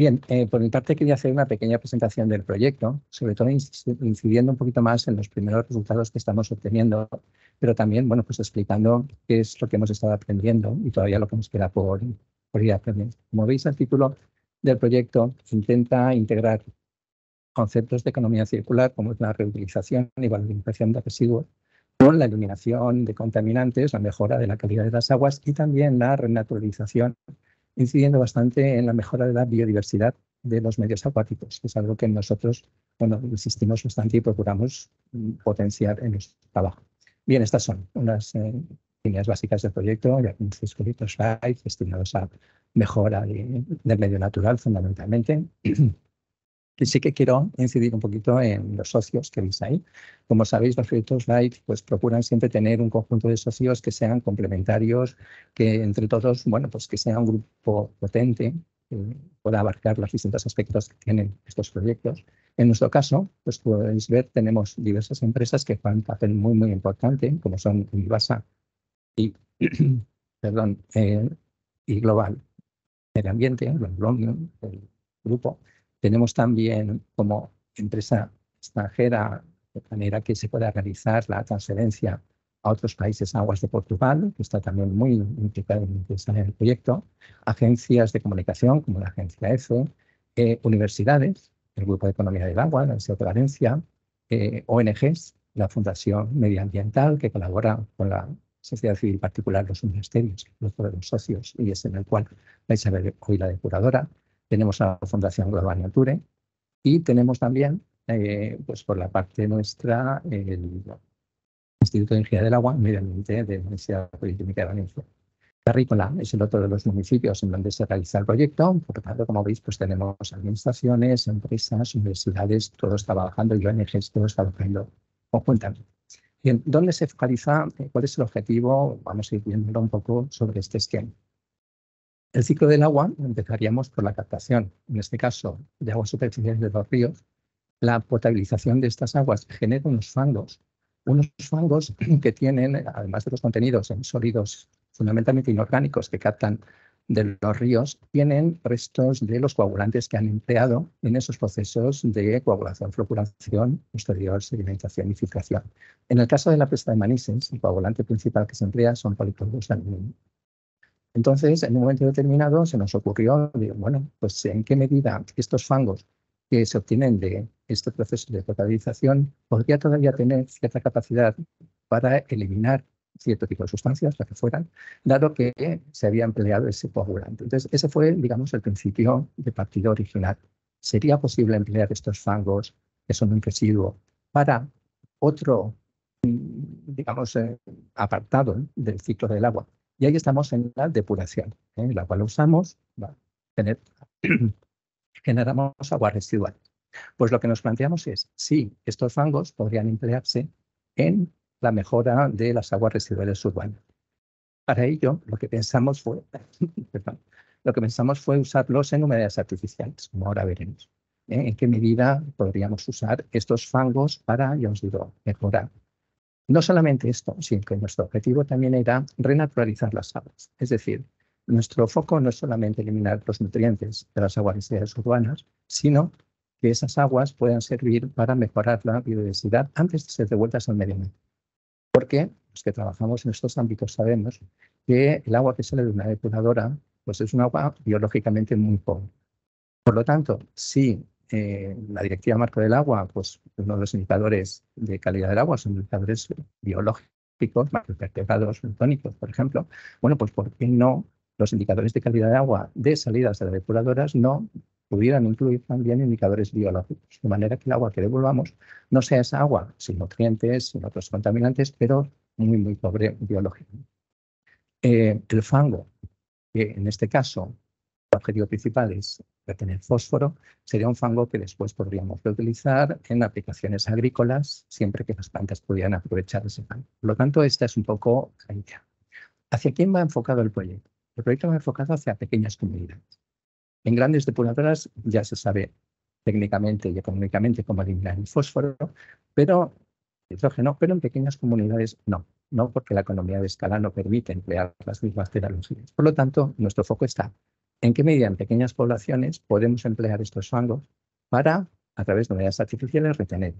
Bien, por mi parte quería hacer una pequeña presentación del proyecto, sobre todo incidiendo un poquito más en los primeros resultados que estamos obteniendo, pero también, bueno, pues explicando qué es lo que hemos estado aprendiendo y todavía lo que nos queda por ir aprendiendo. Como veis, el título del proyecto intenta integrar conceptos de economía circular, como es la reutilización y valorización de residuos, con la eliminación de contaminantes, la mejora de la calidad de las aguas y también la renaturalización, incidiendo bastante en la mejora de la biodiversidad de los medios acuáticos, que es algo que nosotros, bueno, insistimos bastante y procuramos potenciar en nuestro trabajo. Bien, estas son unas líneas básicas del proyecto, ya conocéis proyectos slides destinados a mejora del medio natural, fundamentalmente. Y sí que quiero incidir un poquito en los socios que veis ahí. Como sabéis, los proyectos Light pues, procuran siempre tener un conjunto de socios que sean complementarios, que entre todos, bueno, pues que sea un grupo potente, que pueda abarcar los distintos aspectos que tienen estos proyectos. En nuestro caso, pues podéis ver, tenemos diversas empresas que juegan un papel muy, muy importante, como son Univasa y, perdón, y Global Medio Ambiente, el grupo. Tenemos también como empresa extranjera, de manera que se pueda realizar la transferencia a otros países, Aguas de Portugal, que está también muy implicada en el proyecto, agencias de comunicación como la agencia EFE, universidades, el Grupo de Economía del Agua, la Universidad de Valencia, ONGs, la Fundación Medioambiental, que colabora con la sociedad civil particular, los ministerios, los socios, y es en el cual vais a ver hoy la depuradora. Tenemos a la Fundación Global Nature y tenemos también, pues por la parte nuestra, el Instituto de Ingeniería del Agua y Medio Ambiente de la Universidad Politécnica de Valencia. Carrícola es el otro de los municipios en donde se realiza el proyecto. Por lo tanto, como veis, pues tenemos administraciones, empresas, universidades, todos trabajando y ONGs, todos trabajando conjuntamente. Bien, ¿dónde se focaliza? ¿Cuál es el objetivo? Vamos a ir viendo un poco sobre este esquema. El ciclo del agua, empezaríamos por la captación, en este caso, de aguas superficiales de los ríos. La potabilización de estas aguas genera unos fangos que tienen, además de los contenidos en sólidos fundamentalmente inorgánicos que captan de los ríos, tienen restos de los coagulantes que han empleado en esos procesos de coagulación, floculación, posterior sedimentación y filtración. En el caso de la presa de Manises, el coagulante principal que se emplea son poliploros de aluminio. Entonces, en un momento determinado se nos ocurrió, digo, bueno, pues en qué medida estos fangos que se obtienen de este proceso de potabilización podría todavía tener cierta capacidad para eliminar cierto tipo de sustancias, las que fueran, dado que se había empleado ese coagulante. Entonces, ese fue, digamos, el principio de partida original. ¿Sería posible emplear estos fangos, que son un residuo, para otro, digamos, apartado del ciclo del agua? Y ahí estamos en la depuración, la cual usamos, generamos agua residual. Pues lo que nos planteamos es si estos fangos podrían emplearse en la mejora de las aguas residuales urbanas. Para ello, lo que pensamos fue, usarlos en humedales artificiales, como ahora veremos. ¿En qué medida podríamos usar estos fangos para, ya os digo, mejorar? No solamente esto, sino que nuestro objetivo también era renaturalizar las aguas. Es decir, nuestro foco no es solamente eliminar los nutrientes de las aguas residuales urbanas, sino que esas aguas puedan servir para mejorar la biodiversidad antes de ser devueltas al medio ambiente. Porque los que trabajamos en estos ámbitos sabemos que el agua que sale de una depuradora pues es un agua biológicamente muy pobre. Por lo tanto, si la Directiva Marco del Agua, pues uno de los indicadores de calidad del agua son indicadores biológicos, macroinvertebrados bentónicos, por ejemplo, bueno, pues ¿por qué no los indicadores de calidad de agua de salidas de las depuradoras no pudieran incluir también indicadores biológicos? De manera que el agua que devolvamos no sea esa agua sin nutrientes, sin otros contaminantes, pero muy, muy pobre biológicamente. El fango, que en este caso el objetivo principal es retener fósforo, sería un fango que después podríamos reutilizar en aplicaciones agrícolas, siempre que las plantas pudieran aprovechar ese fango. Por lo tanto, esta es un poco la idea. ¿Hacia quién va enfocado el proyecto? El proyecto va enfocado hacia pequeñas comunidades. En grandes depuradoras ya se sabe técnicamente y económicamente cómo eliminar el fósforo, pero hidrógeno, pero en pequeñas comunidades no porque la economía de escala no permite emplear las mismas tecnologías. Por lo tanto, nuestro foco está ¿En qué medida en pequeñas poblaciones podemos emplear estos fangos para, a través de humedades artificiales, retener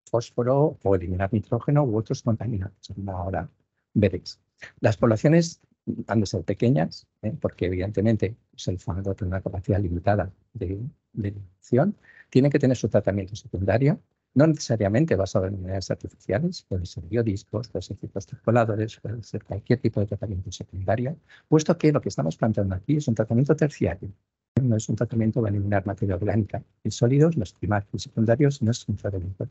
fósforo o eliminar nitrógeno u otros contaminantes? Ahora veréis. Las poblaciones han de ser pequeñas, porque evidentemente pues el fango tiene una capacidad limitada de eliminación. Tiene que tener su tratamiento secundario, no necesariamente basado en humedades artificiales, puede ser biodiscos, puede ser fitoestimuladores, puede ser cualquier tipo de tratamiento secundario, puesto que lo que estamos planteando aquí es un tratamiento terciario. No es un tratamiento de eliminar materia orgánica y sólidos, no es primario y secundario, sino es un tratamiento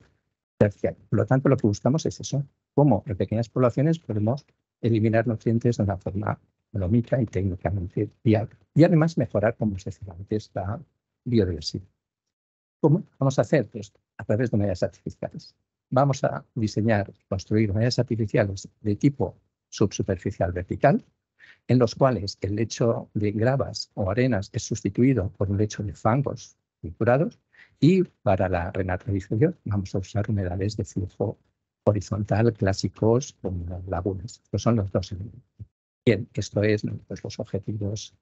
terciario. Por lo tanto, lo que buscamos es eso, cómo en pequeñas poblaciones podemos eliminar nutrientes de una forma económica y técnicamente viable. Y además mejorar, como os decía antes, la biodiversidad. ¿Cómo vamos a hacer? Pues a través de humedades artificiales. Vamos a diseñar, construir humedades artificiales de tipo subsuperficial vertical, en los cuales el lecho de gravas o arenas es sustituido por un lecho de fangos triturados, y para la renaturalización vamos a usar humedales de flujo horizontal clásicos como lagunas. Estos son los dos elementos. Bien, esto es pues, los objetivos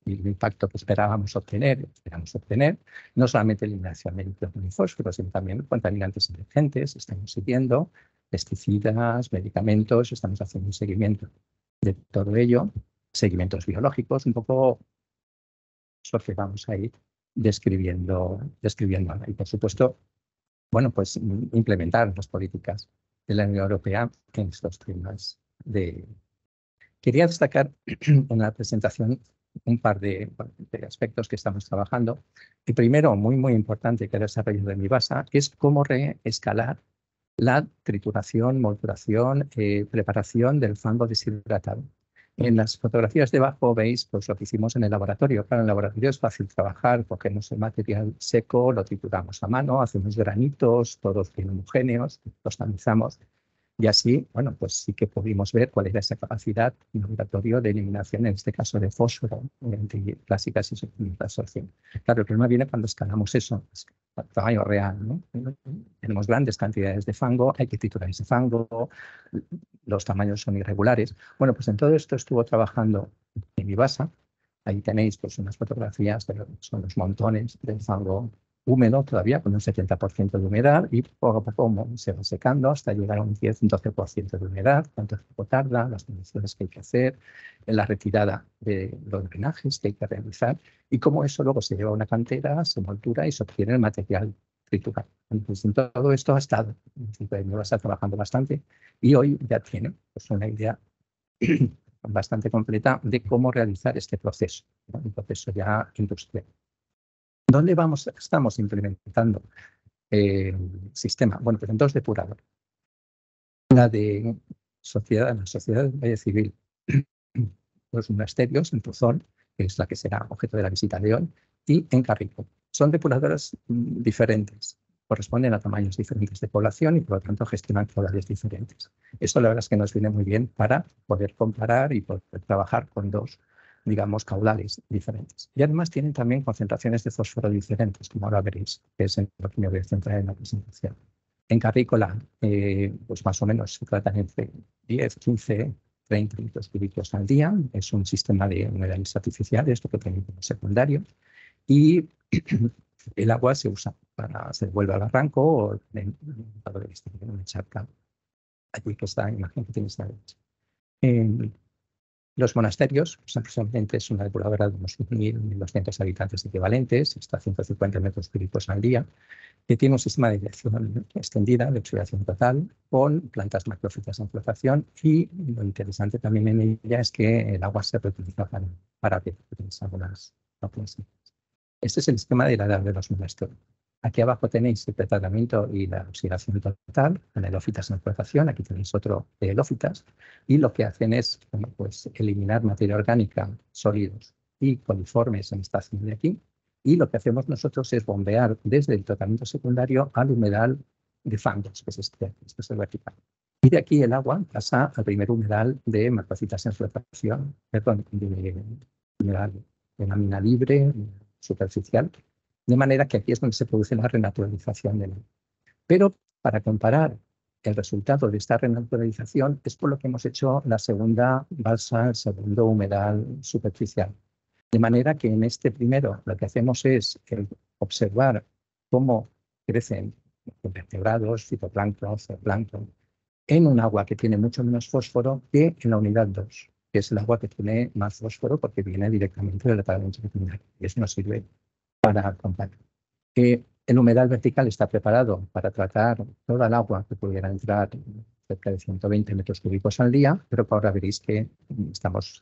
y el impacto que esperamos obtener, no solamente eliminación de nitrógeno y fósforo, sino también contaminantes emergentes. Estamos siguiendo pesticidas, medicamentos, estamos haciendo un seguimiento de todo ello, seguimientos biológicos, un poco eso que vamos a ir describiendo ahora. Y por supuesto, bueno, pues implementar las políticas de la Unión Europea en estos temas Quería destacar en la presentación un par de aspectos que estamos trabajando. El primero, muy, muy importante, que he desarrollado en Mibasa, es cómo reescalar la trituración, molduración, preparación del fango deshidratado. En las fotografías de abajo veis pues, lo que hicimos en el laboratorio. Claro, en el laboratorio es fácil trabajar, cogemos el material seco, lo trituramos a mano, hacemos granitos, todos bien homogéneos, los tamizamos. Y así, bueno, pues sí que pudimos ver cuál era esa capacidad en laboratorio de eliminación, en este caso de fósforo, de clásicas y de absorción. Claro, el problema viene cuando escalamos eso a tamaño real, ¿no? Tenemos grandes cantidades de fango, hay que triturar ese fango, los tamaños son irregulares. Bueno, pues en todo esto estuvo trabajando en Mibasa. Ahí tenéis pues unas fotografías, pero son los montones de fango húmedo todavía, con un 70% de humedad, y poco a poco se va secando hasta llegar a un 10, un 12% de humedad. Cuánto tiempo tarda, las condiciones que hay que hacer, en la retirada de los drenajes que hay que realizar, y cómo eso luego se lleva a una cantera, se moldura y se obtiene el material triturado. Entonces, en todo esto ha estado, me va a estar trabajando bastante, y hoy ya tiene pues, una idea bastante completa de cómo realizar este proceso, ¿no? Un proceso ya industrial. ¿Dónde estamos implementando el sistema? Bueno, pues en dos depuradores. La Sociedad del Valle Civil, los monasterios en Tuzón, que es la que será objeto de la visita de hoy, y en Carrico. Son depuradoras diferentes, corresponden a tamaños diferentes de población y por lo tanto gestionan caudales diferentes. Esto la verdad es que nos viene muy bien para poder comparar y poder trabajar con dos, digamos, caudales diferentes. Y además tienen también concentraciones de fósforo diferentes, como ahora veréis, que es en lo que me voy a centrar en la presentación. En Carrícola, pues más o menos se tratan entre 10, 15, 30 litros cúbicos al día. Es un sistema de humedales artificiales, lo que tenemos como secundario. Y el agua se usa se devuelve al barranco o en una charca allí que está, imagen que tiene esta derecha. Los monasterios, pues aproximadamente es una depuradora de unos 1.200 habitantes equivalentes, está a 150 metros cúbicos al día, que tiene un sistema de inyección extendida de oxidación total con plantas macrófitas en flotación, y lo interesante también en ella es que el agua se reutiliza para algunas plantas. Este es el esquema de la edad de los monasterios. Aquí abajo tenéis el tratamiento y la oxidación total, con helófitas en flotación. Aquí tenéis otro de helófitas. Y lo que hacen es pues, eliminar materia orgánica, sólidos y coliformes en esta zona de aquí. Y lo que hacemos nosotros es bombear desde el tratamiento secundario al humedal de fangos, que es este es el vertical. Y de aquí el agua pasa al primer humedal de macrocitas en flotación, perdón, de humedal de lámina libre, superficial, de manera que aquí es donde se produce la renaturalización del agua. Pero para comparar el resultado de esta renaturalización es por lo que hemos hecho la segunda balsa, el segundo humedal superficial. De manera que en este primero lo que hacemos es observar cómo crecen invertebrados, fitoplancton, zooplancton, en un agua que tiene mucho menos fósforo que en la unidad 2, que es el agua que tiene más fósforo porque viene directamente del tratamiento secundario. Y eso nos sirve para comparar. El humedal vertical está preparado para tratar toda el agua que pudiera entrar, cerca de 120 metros cúbicos al día, pero ahora veréis que estamos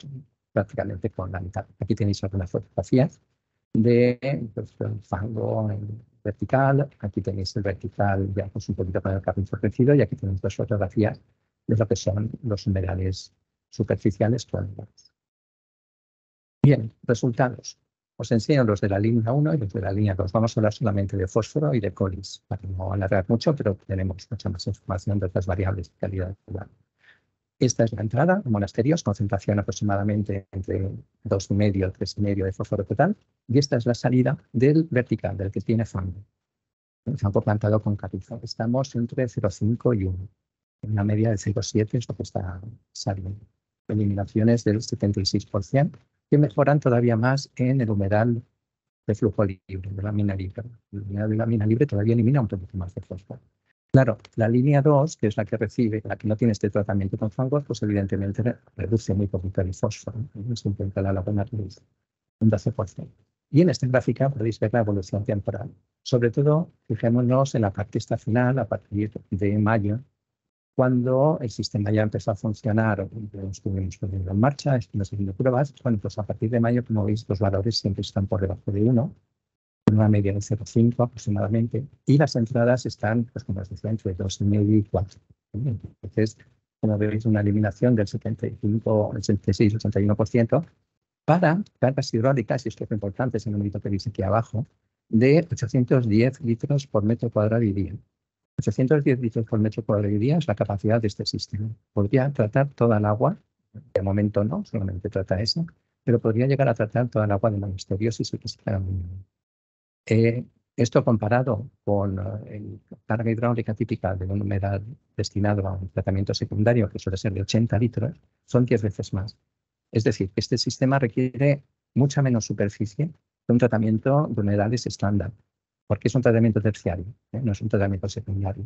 prácticamente con la mitad. Aquí tenéis algunas fotografías de pues, el fango vertical. Aquí tenéis el vertical ya pues, un poquito con el carrizo crecido, y aquí tenéis dos fotografías de lo que son los humedales superficiales cuadrados. Bien, resultados. Os enseño los de la línea 1 y los de la línea 2. Vamos a hablar solamente de fósforo y de colis, para no alargar mucho, pero tenemos mucha más información de otras variables de calidad del agua. Esta es la entrada en monasterios, concentración aproximadamente entre 2,5 y 3,5 de fósforo total. Y esta es la salida del vertical, del que tiene fango. El fango plantado con carrizo. Estamos entre 0,5 y 1. Una media de 0,7 es lo que está saliendo. Eliminaciones del 76%, que mejoran todavía más en el humedal de flujo libre, de lámina libre. El humedal de lámina libre todavía elimina un poquito más de fósforo. Claro, la línea 2, que es la que recibe, la que no tiene este tratamiento con fangos, pues evidentemente reduce muy poquito el fósforo. Se intenta la laguna reduce un 12%. Y en esta gráfica podéis ver la evolución temporal. Sobre todo, fijémonos en la parte esta final, a partir de mayo, cuando el sistema ya empezó a funcionar, lo estuvimos poniendo en marcha, estuvimos haciendo pruebas. Bueno, pues a partir de mayo, como veis, los valores siempre están por debajo de 1, con una media de 0,5 aproximadamente, y las entradas están, pues como os decía, entre 2,5 y 4. Entonces, como veis, una eliminación del 75, el 76, 81% para cargas hidráulicas, y esto es importante, es el número que veis aquí abajo, de 810 litros por metro cuadrado y día. 810 litros por metro cuadrado y día es la capacidad de este sistema. Podría tratar toda el agua, de momento no, solamente trata eso, pero podría llegar a tratar toda el agua de monasterios si se quisiera. Esto comparado con la carga hidráulica típica de un humedal destinado a un tratamiento secundario, que suele ser de 80 litros, son 10 veces más. Es decir, que este sistema requiere mucha menos superficie que un tratamiento de humedales estándar, porque es un tratamiento terciario, no es un tratamiento secundario.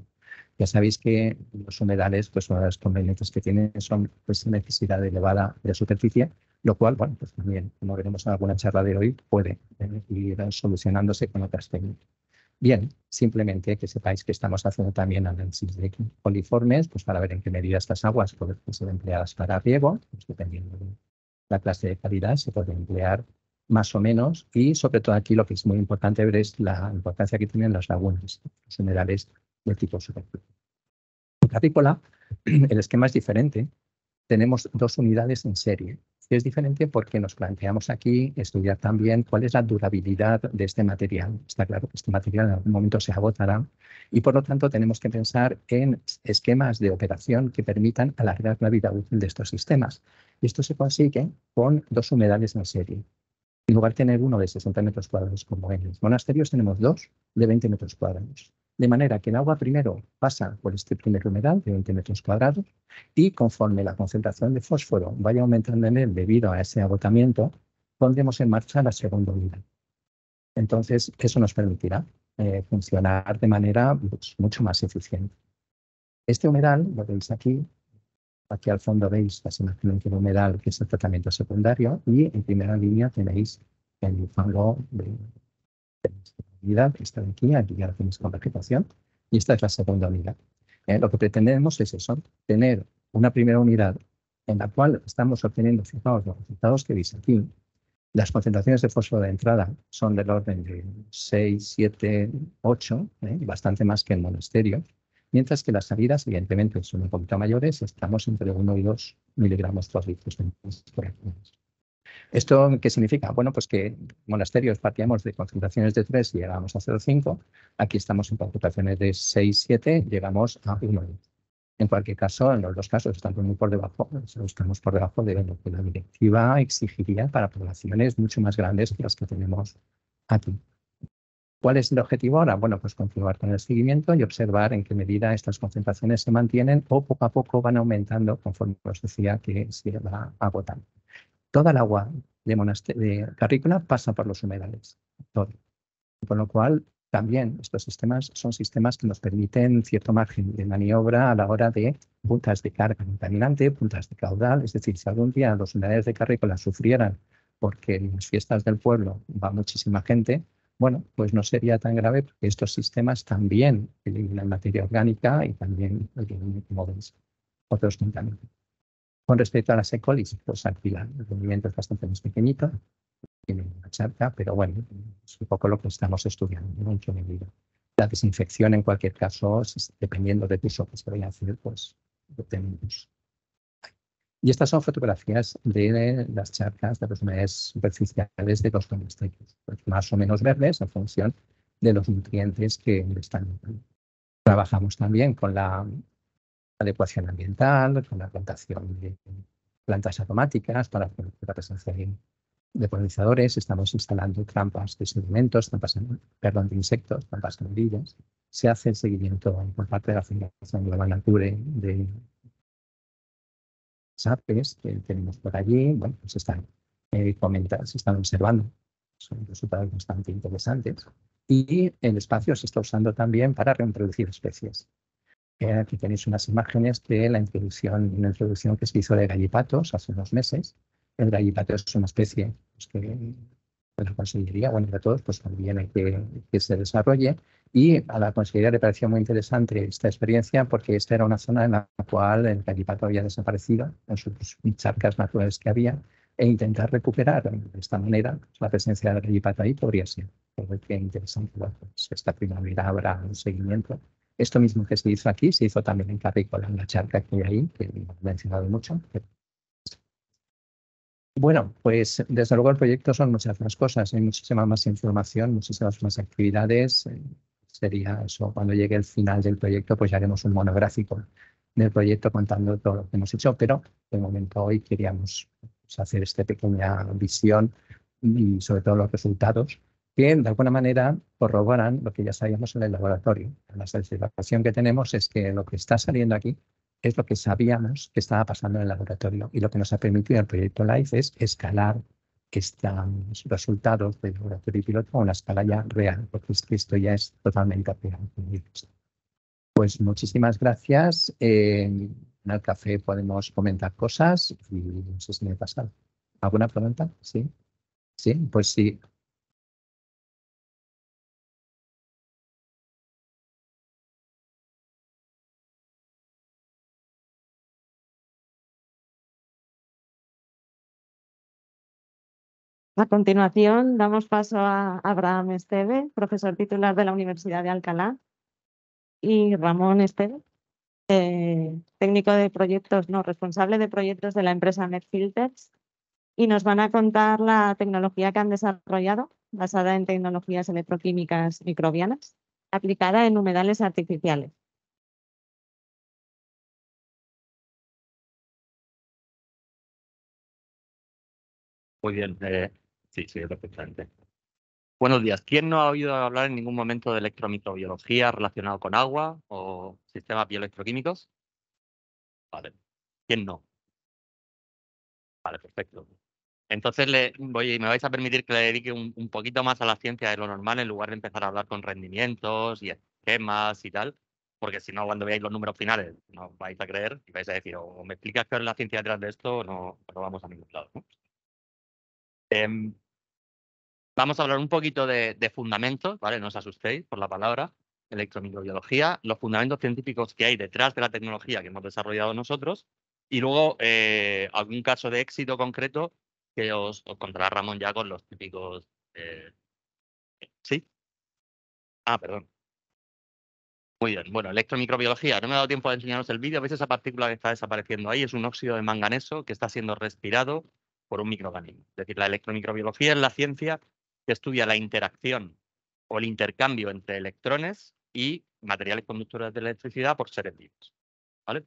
Ya sabéis que los humedales, pues una de las conveniencias que tienen son pues, necesidad elevada de superficie, lo cual, bueno, pues también, como veremos en alguna charla de hoy, puede ir solucionándose con otras técnicas. Bien, simplemente que sepáis que estamos haciendo también análisis de coliformes, pues para ver en qué medida estas aguas pueden ser empleadas para riego, pues dependiendo de la clase de calidad, se puede emplear más o menos, y sobre todo aquí lo que es muy importante ver es la importancia que tienen las lagunas, los humedales de tipo superficial. En Capícola, el esquema es diferente. Tenemos dos unidades en serie. Es diferente porque nos planteamos aquí estudiar también cuál es la durabilidad de este material. Está claro que este material en algún momento se agotará y por lo tanto tenemos que pensar en esquemas de operación que permitan alargar la vida útil de estos sistemas. Y esto se consigue con dos humedales en serie. En lugar de tener uno de 60 metros cuadrados como en los monasterios, tenemos dos de 20 metros cuadrados. De manera que el agua primero pasa por este primer humedal de 20 metros cuadrados y conforme la concentración de fósforo vaya aumentando en él debido a ese agotamiento, pondremos en marcha la segunda unidad. Entonces, eso nos permitirá funcionar de manera pues, mucho más eficiente. Este humedal, lo veis aquí, aquí al fondo veis las imágenes del humedal, que es el tratamiento secundario, y en primera línea tenéis el fango de unidad, que está aquí ya lo tenéis con vegetación, y esta es la segunda unidad. Lo que pretendemos es eso, tener una primera unidad en la cual estamos obteniendo, fijaos, los resultados que veis aquí. Las concentraciones de fósforo de entrada son del orden de 6, 7, 8, bastante más que en monasterio, mientras que las salidas, evidentemente, son un poquito mayores, estamos entre 1 y 2 miligramos por litro por aquí. ¿Esto qué significa? Bueno, pues que en monasterios partíamos de concentraciones de 3 y llegamos a 0,5. Aquí estamos en concentraciones de 6, 7, llegamos a 1. En cualquier caso, en los dos casos estamos muy por debajo, estamos por debajo de lo que la directiva exigiría para poblaciones mucho más grandes que las que tenemos aquí. ¿Cuál es el objetivo ahora? Bueno, pues continuar con el seguimiento y observar en qué medida estas concentraciones se mantienen o poco a poco van aumentando conforme os decía que se va agotando. Toda el agua de Carrícola pasa por los humedales, todo. Con lo cual, también estos sistemas son sistemas que nos permiten cierto margen de maniobra a la hora de puntas de carga contaminante, puntas de caudal. Es decir, si algún día los humedales de Carrícola sufrieran porque en las fiestas del pueblo va muchísima gente, bueno, pues no sería tan grave porque estos sistemas también eliminan materia orgánica y también eliminan, como veis, otros contaminantes. Con respecto a las E. coli, pues aquí el rendimiento es bastante más pequeñito, tiene una charca, pero bueno, es un poco lo que estamos estudiando, ¿no? En qué medida. La desinfección, en cualquier caso, dependiendo del uso que se vaya a hacer, pues lo tenemos. Y estas son fotografías de las charcas de los humedales superficiales de los domésticos, pues más o menos verdes en función de los nutrientes que están. Trabajamos también con la adecuación ambiental, con la plantación de plantas aromáticas para la presencia de polinizadores. Estamos instalando trampas de sedimentos, de insectos, trampas amarillas. Se hace el seguimiento por parte de la Fundación Global Nature de SAPES que tenemos por allí. Bueno, pues se están observando. Son resultados bastante interesantes. Y el espacio se está usando también para reintroducir especies. Aquí tenéis unas imágenes de una introducción que se hizo de gallipatos hace unos meses. El gallipato es una especie pues, que la Consellería, bueno, de todos, pues conviene que se desarrolle. Y a la Consellería le pareció muy interesante esta experiencia porque esta era una zona en la cual el gallipato había desaparecido en sus charcas naturales que había, e intentar recuperar de esta manera la presencia del gallipato ahí podría ser. Qué interesante. Bueno, pues esta primavera habrá un seguimiento. Esto mismo que se hizo aquí, se hizo también en Carrícola, en la charca que hay ahí, que he mencionado mucho. Bueno, pues desde luego el proyecto son muchas más cosas, hay muchísima más información, muchísimas más actividades. Sería eso, cuando llegue el final del proyecto, pues ya haremos un monográfico del proyecto contando todo lo que hemos hecho, pero de momento hoy queríamos pues, hacer esta pequeña visión y sobre todo los resultados que de alguna manera corroboran lo que ya sabíamos en el laboratorio. La satisfacción que tenemos es que lo que está saliendo aquí es lo que sabíamos que estaba pasando en el laboratorio, y lo que nos ha permitido el proyecto LIFE es escalar estos resultados del laboratorio piloto a una escala ya real, porque esto ya es totalmente real. Pues muchísimas gracias. En el café podemos comentar cosas y no sé si me pasa. ¿Alguna pregunta? Sí. Sí, pues sí. A continuación, damos paso a Abraham Esteve, profesor titular de la Universidad de Alcalá, y Ramón Esteve, técnico de proyectos, no, responsable de proyectos de la empresa MedFilters, y nos van a contar la tecnología que han desarrollado, basada en tecnologías electroquímicas microbianas, aplicada en humedales artificiales. Muy bien, sí, perfectamente. Buenos días. ¿Quién no ha oído hablar en ningún momento de electromicrobiología relacionado con agua o sistemas bioelectroquímicos? Vale. ¿Quién no? Vale, perfecto. Entonces me vais a permitir que le dedique un poquito más a la ciencia de lo normal en lugar de empezar a hablar con rendimientos y esquemas y tal, porque si no, cuando veáis los números finales no os vais a creer y vais a decir o me explicas qué es la ciencia detrás de esto o no vamos a ningún lado, ¿no? Vamos a hablar un poquito de fundamentos, ¿vale? No os asustéis por la palabra, electromicrobiología, los fundamentos científicos que hay detrás de la tecnología que hemos desarrollado nosotros, y luego algún caso de éxito concreto que os contará Ramón ya con los típicos... ¿Sí? Ah, perdón. Muy bien. Bueno, electromicrobiología. No me ha dado tiempo de enseñaros el vídeo. ¿Veis esa partícula que está desapareciendo ahí? Es un óxido de manganeso que está siendo respirado por un microorganismo. Es decir, la electromicrobiología es la ciencia que estudia la interacción o el intercambio entre electrones y materiales conductores de electricidad por seres vivos. ¿Vale?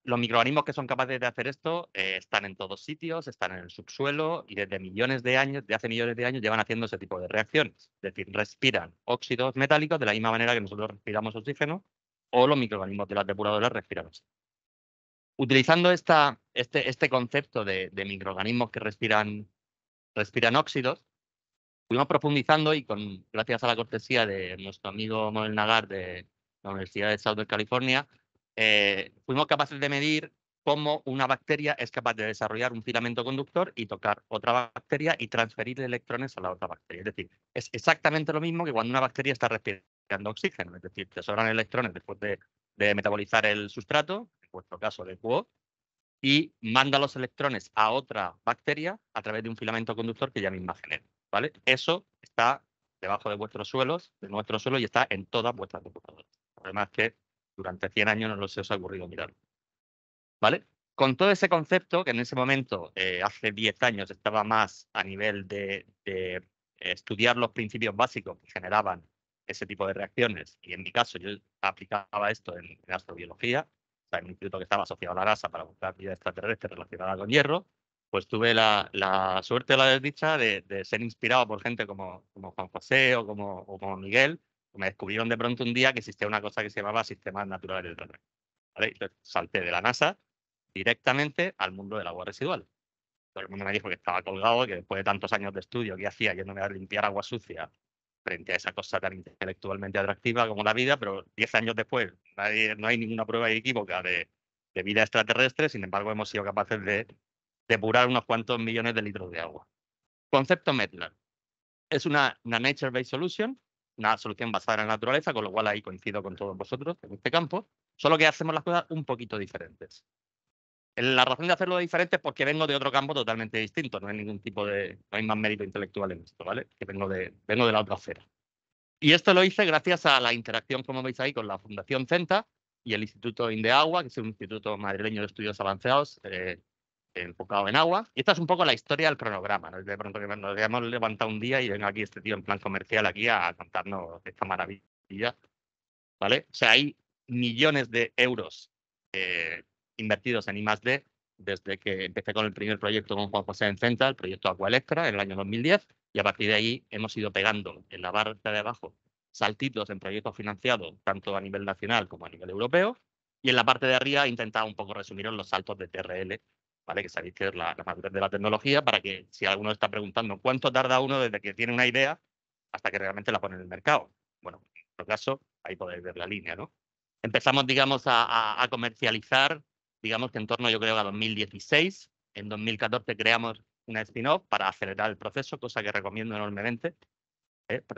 Los microorganismos que son capaces de hacer esto están en todos sitios, están en el subsuelo y desde millones de años, de hace millones de años, llevan haciendo ese tipo de reacciones. Es decir, respiran óxidos metálicos de la misma manera que nosotros respiramos oxígeno o los microorganismos de las depuradoras respiran oxígeno. Utilizando este concepto de microorganismos que respiran óxidos, fuimos profundizando y gracias a la cortesía de nuestro amigo Moel Nagar de la Universidad de Southern California, fuimos capaces de medir cómo una bacteria es capaz de desarrollar un filamento conductor y tocar otra bacteria y transferir electrones a la otra bacteria. Es decir, es exactamente lo mismo que cuando una bacteria está respirando oxígeno, es decir, te sobran electrones después de metabolizar el sustrato, en vuestro caso de QO, y manda los electrones a otra bacteria a través de un filamento conductor que ella misma genera, ¿vale? Eso está debajo de vuestros suelos, de nuestro suelo, y está en todas vuestras computadoras. Además que durante 100 años no se os ha ocurrido mirarlo, ¿vale? Con todo ese concepto, que en ese momento, hace 10 años, estaba más a nivel de estudiar los principios básicos que generaban ese tipo de reacciones, y en mi caso yo aplicaba esto en astrobiología, o sea, en un instituto que estaba asociado a la NASA para buscar vida extraterrestre relacionada con hierro, pues tuve la suerte o la desdicha de ser inspirado por gente como Juan José o como Miguel, que me descubrieron de pronto un día que existía una cosa que se llamaba sistemas naturales del terreno. ¿Vale? Entonces, salté de la NASA directamente al mundo del agua residual. Todo el mundo me dijo que estaba colgado, que después de tantos años de estudio, ¿qué hacía yéndome a limpiar agua sucia frente a esa cosa tan intelectualmente atractiva como la vida? Pero 10 años después no hay ninguna prueba inequívoca de vida extraterrestre, sin embargo hemos sido capaces de depurar unos cuantos millones de litros de agua. Concepto Metland. Es una nature-based solution, una solución basada en la naturaleza, con lo cual ahí coincido con todos vosotros en este campo, solo que hacemos las cosas un poquito diferentes. La razón de hacerlo diferente es porque vengo de otro campo totalmente distinto, no hay ningún tipo no hay más mérito intelectual en esto, ¿vale? Que vengo de la otra acera. Y esto lo hice gracias a la interacción, como veis ahí, con la Fundación CENTA y el Instituto INDEAGUA, que es un instituto madrileño de estudios avanzados enfocado en agua. Y esta es un poco la historia del cronograma, ¿no? De pronto que nos hemos levantado un día y venga aquí este tío en plan comercial aquí a contarnos esta maravilla, ¿vale? O sea, hay millones de euros invertidos en I+D desde que empecé con el primer proyecto con Juan José en CENTA, el proyecto Aquaelectra, en el año 2010, y a partir de ahí hemos ido pegando en la barra de abajo saltitos en proyectos financiados, tanto a nivel nacional como a nivel europeo, y en la parte de arriba he intentado un poco resumiros los saltos de TRL, ¿vale? Que sabéis que es la madurez de la tecnología, para que si alguno está preguntando cuánto tarda uno desde que tiene una idea hasta que realmente la pone en el mercado. Bueno, en nuestro caso, ahí podéis ver la línea, ¿no? Empezamos, digamos, a comercializar, digamos que en torno, yo creo, a 2016. En 2014 creamos una spin-off para acelerar el proceso, cosa que recomiendo enormemente.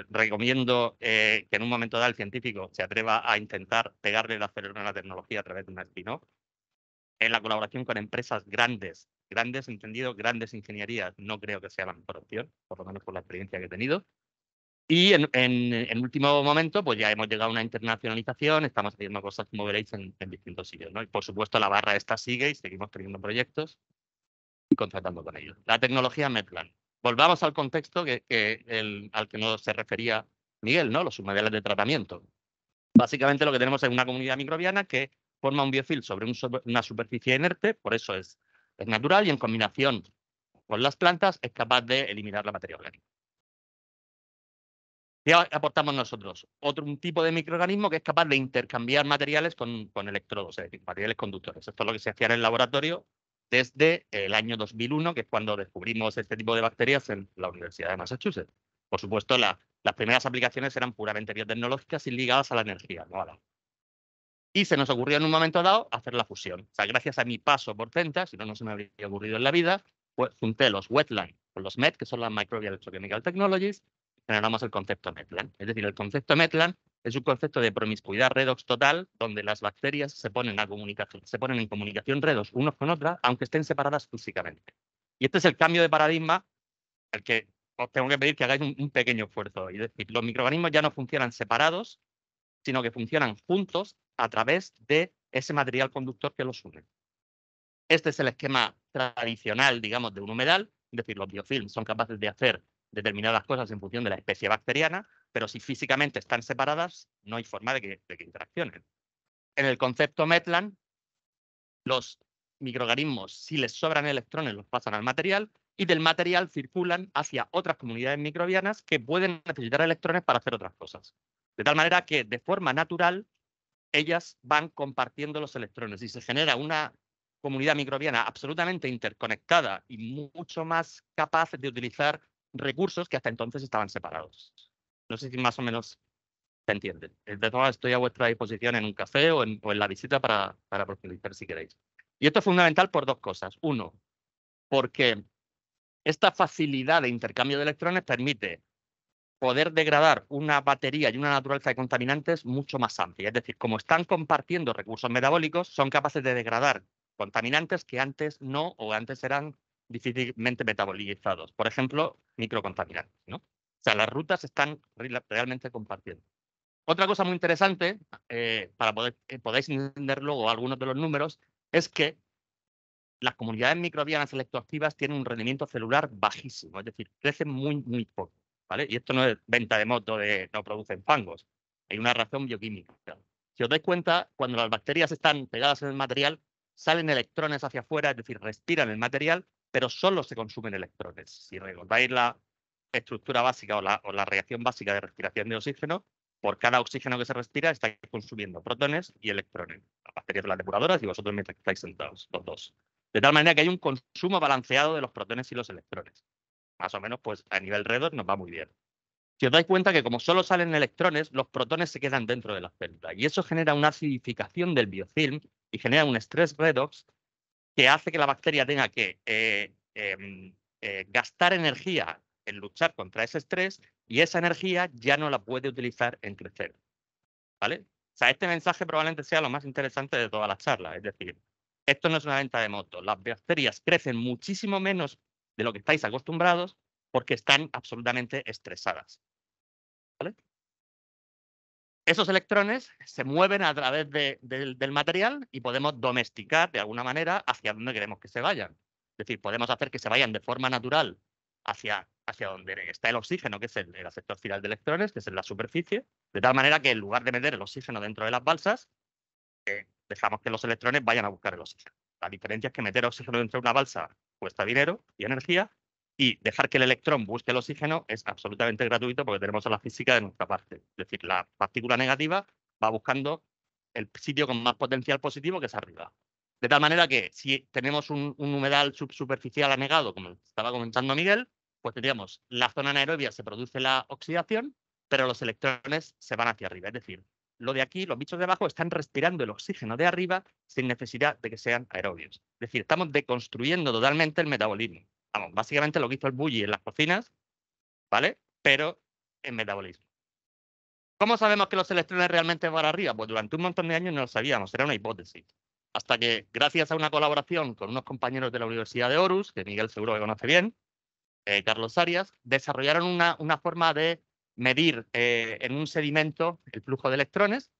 Recomiendo que en un momento dado el científico se atreva a intentar pegarle el acelerón a la tecnología a través de una spin-off. En la colaboración con empresas grandes, entendido, grandes ingenierías, no creo que sea la mejor opción, por lo menos por la experiencia que he tenido. Y en último momento, pues ya hemos llegado a una internacionalización, estamos haciendo cosas, como veréis, en distintos sitios, ¿no? Y por supuesto la barra esta sigue y seguimos teniendo proyectos y contratando con ellos. La tecnología Metland. Volvamos al contexto al que nos se refería Miguel, ¿no? Los submateriales de tratamiento. Básicamente lo que tenemos es una comunidad microbiana que forma un biofilm sobre una superficie inerte, por eso es natural, y en combinación con las plantas es capaz de eliminar la materia orgánica. ¿Qué aportamos nosotros? Un tipo de microorganismo que es capaz de intercambiar materiales con electrodos, es decir, materiales conductores. Esto es lo que se hacía en el laboratorio desde el año 2001, que es cuando descubrimos este tipo de bacterias en la Universidad de Massachusetts. Por supuesto, las primeras aplicaciones eran puramente biotecnológicas y ligadas a la energía, no a la. Y se nos ocurrió en un momento dado hacer la fusión. O sea, gracias a mi paso por CENTA, si no se me habría ocurrido en la vida, pues junté los wetland con los MET, que son las Microbial Electrochemical Technologies, generamos el concepto Metland. Es decir, el concepto Metland es un concepto de promiscuidad redox total, donde las bacterias se ponen en comunicación redox unos con otras, aunque estén separadas físicamente. Y este es el cambio de paradigma al que os tengo que pedir que hagáis un pequeño esfuerzo. Es decir, los microorganismos ya no funcionan separados, sino que funcionan juntos a través de ese material conductor que los une. Este es el esquema tradicional, digamos, de un humedal. Es decir, los biofilms son capaces de hacer determinadas cosas en función de la especie bacteriana, pero si físicamente están separadas, no hay forma de que interaccionen. En el concepto Metland, los microorganismos, si les sobran electrones, los pasan al material, y del material circulan hacia otras comunidades microbianas que pueden necesitar electrones para hacer otras cosas. De tal manera que, de forma natural, ellas van compartiendo los electrones y se genera una comunidad microbiana absolutamente interconectada y mucho más capaz de utilizar recursos que hasta entonces estaban separados. No sé si más o menos se entiende. De todas maneras, estoy a vuestra disposición en un café o en la visita para profundizar si queréis. Y esto es fundamental por dos cosas. Uno, porque esta facilidad de intercambio de electrones permite poder degradar una batería y una naturaleza de contaminantes mucho más amplia. Es decir, como están compartiendo recursos metabólicos, son capaces de degradar contaminantes que antes no o antes eran difícilmente metabolizados. Por ejemplo, microcontaminantes, ¿no? O sea, las rutas están realmente compartiendo. Otra cosa muy interesante, para podáis entender luego algunos de los números, es que las comunidades microbianas electroactivas tienen un rendimiento celular bajísimo, es decir, crecen muy, muy poco, ¿vale? Y esto no es venta de moto de no producen fangos, hay una razón bioquímica. Si os dais cuenta, cuando las bacterias están pegadas en el material, salen electrones hacia afuera, es decir, respiran el material, pero solo se consumen electrones. Si recordáis la estructura básica o la reacción básica de respiración de oxígeno, por cada oxígeno que se respira estáis consumiendo protones y electrones. Las bacterias son las depuradoras y vosotros mientras estáis sentados, los dos. De tal manera que hay un consumo balanceado de los protones y los electrones. Más o menos, pues a nivel redox nos va muy bien. Si os dais cuenta que como solo salen electrones, los protones se quedan dentro de las células. Y eso genera una acidificación del biofilm y genera un estrés redox que hace que la bacteria tenga que gastar energía en luchar contra ese estrés y esa energía ya no la puede utilizar en crecer. ¿Vale? O sea, este mensaje probablemente sea lo más interesante de toda la charla. Es decir, esto no es una venta de moto. Las bacterias crecen muchísimo menos de lo que estáis acostumbrados porque están absolutamente estresadas. ¿Vale? Esos electrones se mueven a través del material y podemos domesticar de alguna manera hacia donde queremos que se vayan. Es decir, podemos hacer que se vayan de forma natural hacia donde está el oxígeno, que es el aceptor final de electrones, que es en la superficie, de tal manera que en lugar de meter el oxígeno dentro de las balsas, dejamos que los electrones vayan a buscar el oxígeno. La diferencia es que meter oxígeno dentro de una balsa cuesta dinero y energía, y dejar que el electrón busque el oxígeno es absolutamente gratuito porque tenemos a la física de nuestra parte. Es decir, la partícula negativa va buscando el sitio con más potencial positivo, que es arriba. De tal manera que si tenemos un humedal subsuperficial anegado, como estaba comentando Miguel, pues tendríamos la zona anaerobia, se produce la oxidación, pero los electrones se van hacia arriba. Es decir, lo de aquí, los bichos de abajo, están respirando el oxígeno de arriba sin necesidad de que sean aerobios. Es decir, estamos deconstruyendo totalmente el metabolismo. Vamos, básicamente lo que hizo el Bulli en las cocinas, ¿vale? Pero en metabolismo. ¿Cómo sabemos que los electrones realmente van arriba? Pues durante un montón de años no lo sabíamos, era una hipótesis. Hasta que, gracias a una colaboración con unos compañeros de la Universidad de Aarhus, que Miguel seguro que conoce bien, Carlos Arias, desarrollaron una forma de medir en un sedimento el flujo de electrones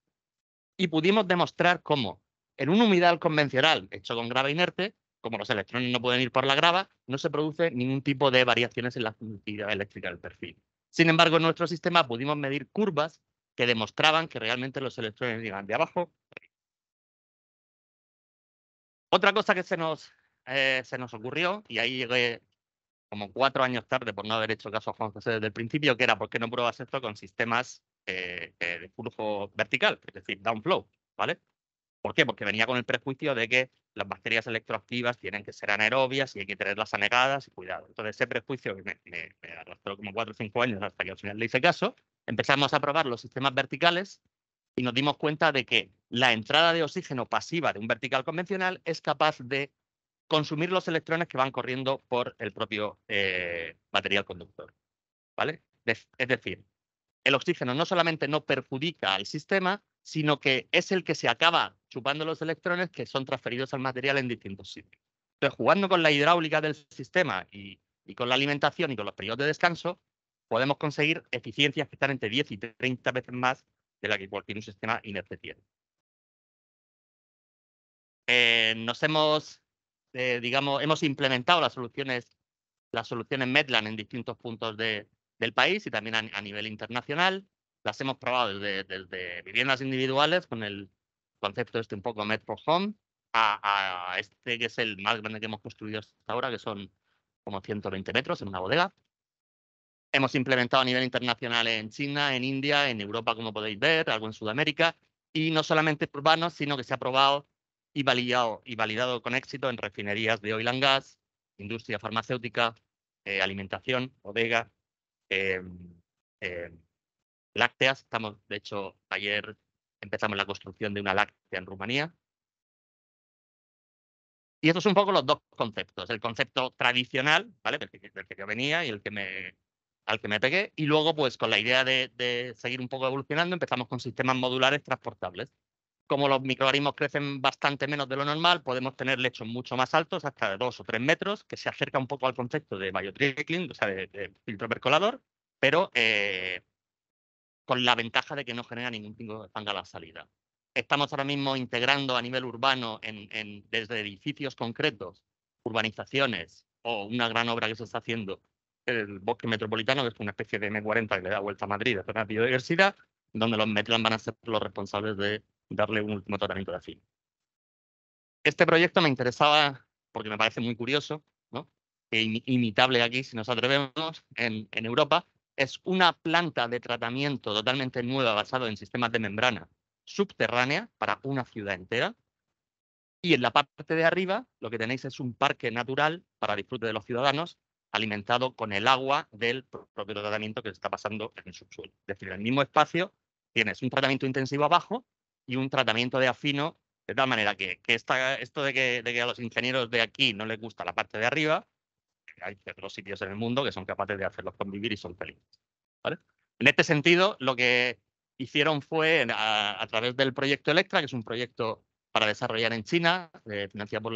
y pudimos demostrar cómo en un humidal convencional hecho con grava inerte, como los electrones no pueden ir por la grava, no se produce ningún tipo de variaciones en la conductividad eléctrica del perfil. Sin embargo, en nuestro sistema pudimos medir curvas que demostraban que realmente los electrones iban de abajo. Otra cosa que se nos ocurrió, y ahí llegué como 4 años tarde por no haber hecho caso a Juan José desde el principio, que era ¿por qué no pruebas esto con sistemas de flujo vertical, es decir, downflow, ¿vale? ¿Por qué? Porque venía con el prejuicio de que las bacterias electroactivas tienen que ser anaerobias y hay que tenerlas anegadas y cuidado. Entonces ese prejuicio que me arrastró como 4 o 5 años hasta que al final le hice caso, empezamos a probar los sistemas verticales y nos dimos cuenta de que la entrada de oxígeno pasiva de un vertical convencional es capaz de consumir los electrones que van corriendo por el propio material conductor, ¿vale? Es decir, el oxígeno no solamente no perjudica al sistema, sino que es el que se acaba chupando los electrones que son transferidos al material en distintos sitios. Entonces, jugando con la hidráulica del sistema y con la alimentación y con los periodos de descanso, podemos conseguir eficiencias que están entre 10 y 30 veces más de la que cualquier sistema inerte tiene. Hemos implementado las soluciones Medland en distintos puntos del país y también a nivel internacional. Las hemos probado desde viviendas individuales con el concepto un poco Med for Home a este que es el más grande que hemos construido hasta ahora, que son como 120 metros en una bodega. Hemos implementado a nivel internacional en China, en India, en Europa, como podéis ver, algo en Sudamérica, y no solamente urbanos, sino que se ha probado y validado con éxito en refinerías de oil and gas, industria farmacéutica, alimentación, bodega, lácteas. De hecho, ayer empezamos la construcción de una láctea en Rumanía. Y estos son un poco los dos conceptos. El concepto tradicional, ¿vale? Del que yo venía y al que me pegué. Y luego, pues, con la idea de seguir un poco evolucionando, empezamos con sistemas modulares transportables. Como los microorganismos crecen bastante menos de lo normal, podemos tener lechos mucho más altos, hasta de 2 o 3 metros, que se acerca un poco al concepto de biotrickling, o sea, de filtro percolador, pero con la ventaja de que no genera ningún tipo de fanga a la salida. Estamos ahora mismo integrando a nivel urbano desde edificios concretos, urbanizaciones o una gran obra que se está haciendo, el bosque metropolitano, que es una especie de M40 que le da vuelta a Madrid, de zona de biodiversidad, donde los Metlan van a ser los responsables de darle un último tratamiento de afino. Este proyecto me interesaba porque me parece muy curioso, ¿no? E imitable aquí, si nos atrevemos, en Europa. Es una planta de tratamiento totalmente nueva basada en sistemas de membrana subterránea para una ciudad entera. Y en la parte de arriba lo que tenéis es un parque natural para disfrute de los ciudadanos, alimentado con el agua del propio tratamiento que se está pasando en el subsuelo. Es decir, en el mismo espacio tienes un tratamiento intensivo abajo y un tratamiento de afino, de tal manera que esto de que a los ingenieros de aquí no les gusta la parte de arriba, hay otros sitios en el mundo que son capaces de hacerlos convivir y son felices, ¿vale? En este sentido, lo que hicieron fue, a través del proyecto Electra, que es un proyecto para desarrollar en China, financiado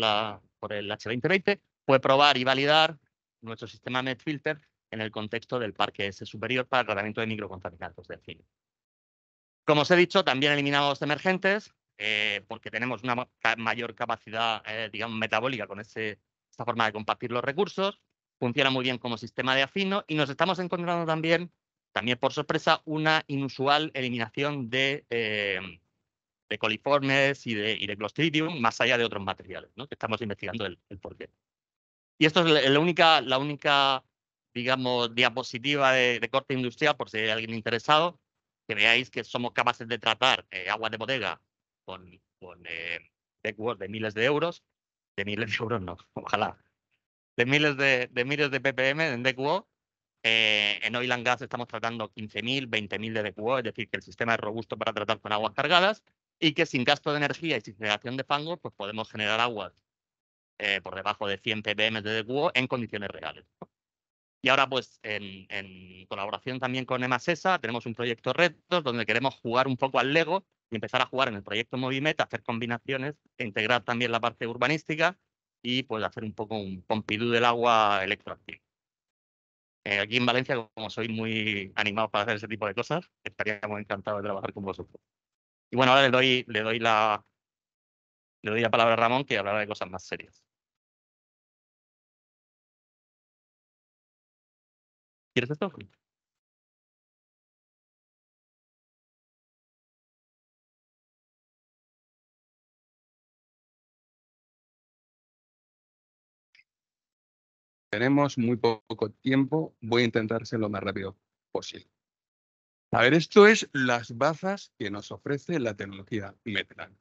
por el H2020, fue probar y validar nuestro sistema MedFilter en el contexto del parque S superior para el tratamiento de microcontaminantes de afino. Como os he dicho, también eliminamos emergentes, porque tenemos una mayor capacidad, digamos, metabólica con esta forma de compartir los recursos. Funciona muy bien como sistema de afino y nos estamos encontrando también por sorpresa, una inusual eliminación de coliformes y de Clostridium, más allá de otros materiales, ¿no? Que estamos investigando el porqué. Y esto es la única, digamos, diapositiva de corte industrial, por si hay alguien interesado, que veáis que somos capaces de tratar aguas de bodega con DECWOS de miles de euros no, ojalá, de miles de ppm en DECWOS. En oil and gas estamos tratando 15.000, 20.000 de DECWOS, es decir, que el sistema es robusto para tratar con aguas cargadas y que sin gasto de energía y sin generación de fango, pues podemos generar aguas por debajo de 100 ppm de DECWOS en condiciones reales, ¿no? Y ahora, pues, en colaboración también con EMASESA, tenemos un proyecto Retos donde queremos jugar un poco al Lego y empezar a jugar en el proyecto Movimet, hacer combinaciones e integrar también la parte urbanística y pues hacer un poco un Pompidou del agua electroactivo. Aquí en Valencia, como sois muy animados para hacer ese tipo de cosas, estaríamos encantados de trabajar con vosotros. Y bueno, ahora le doy la palabra a Ramón, que hablará de cosas más serias. ¿Quieres esto? Tenemos muy poco tiempo, voy a intentar ser lo más rápido posible. A ver, esto es las bazas que nos ofrece la tecnología Metlan.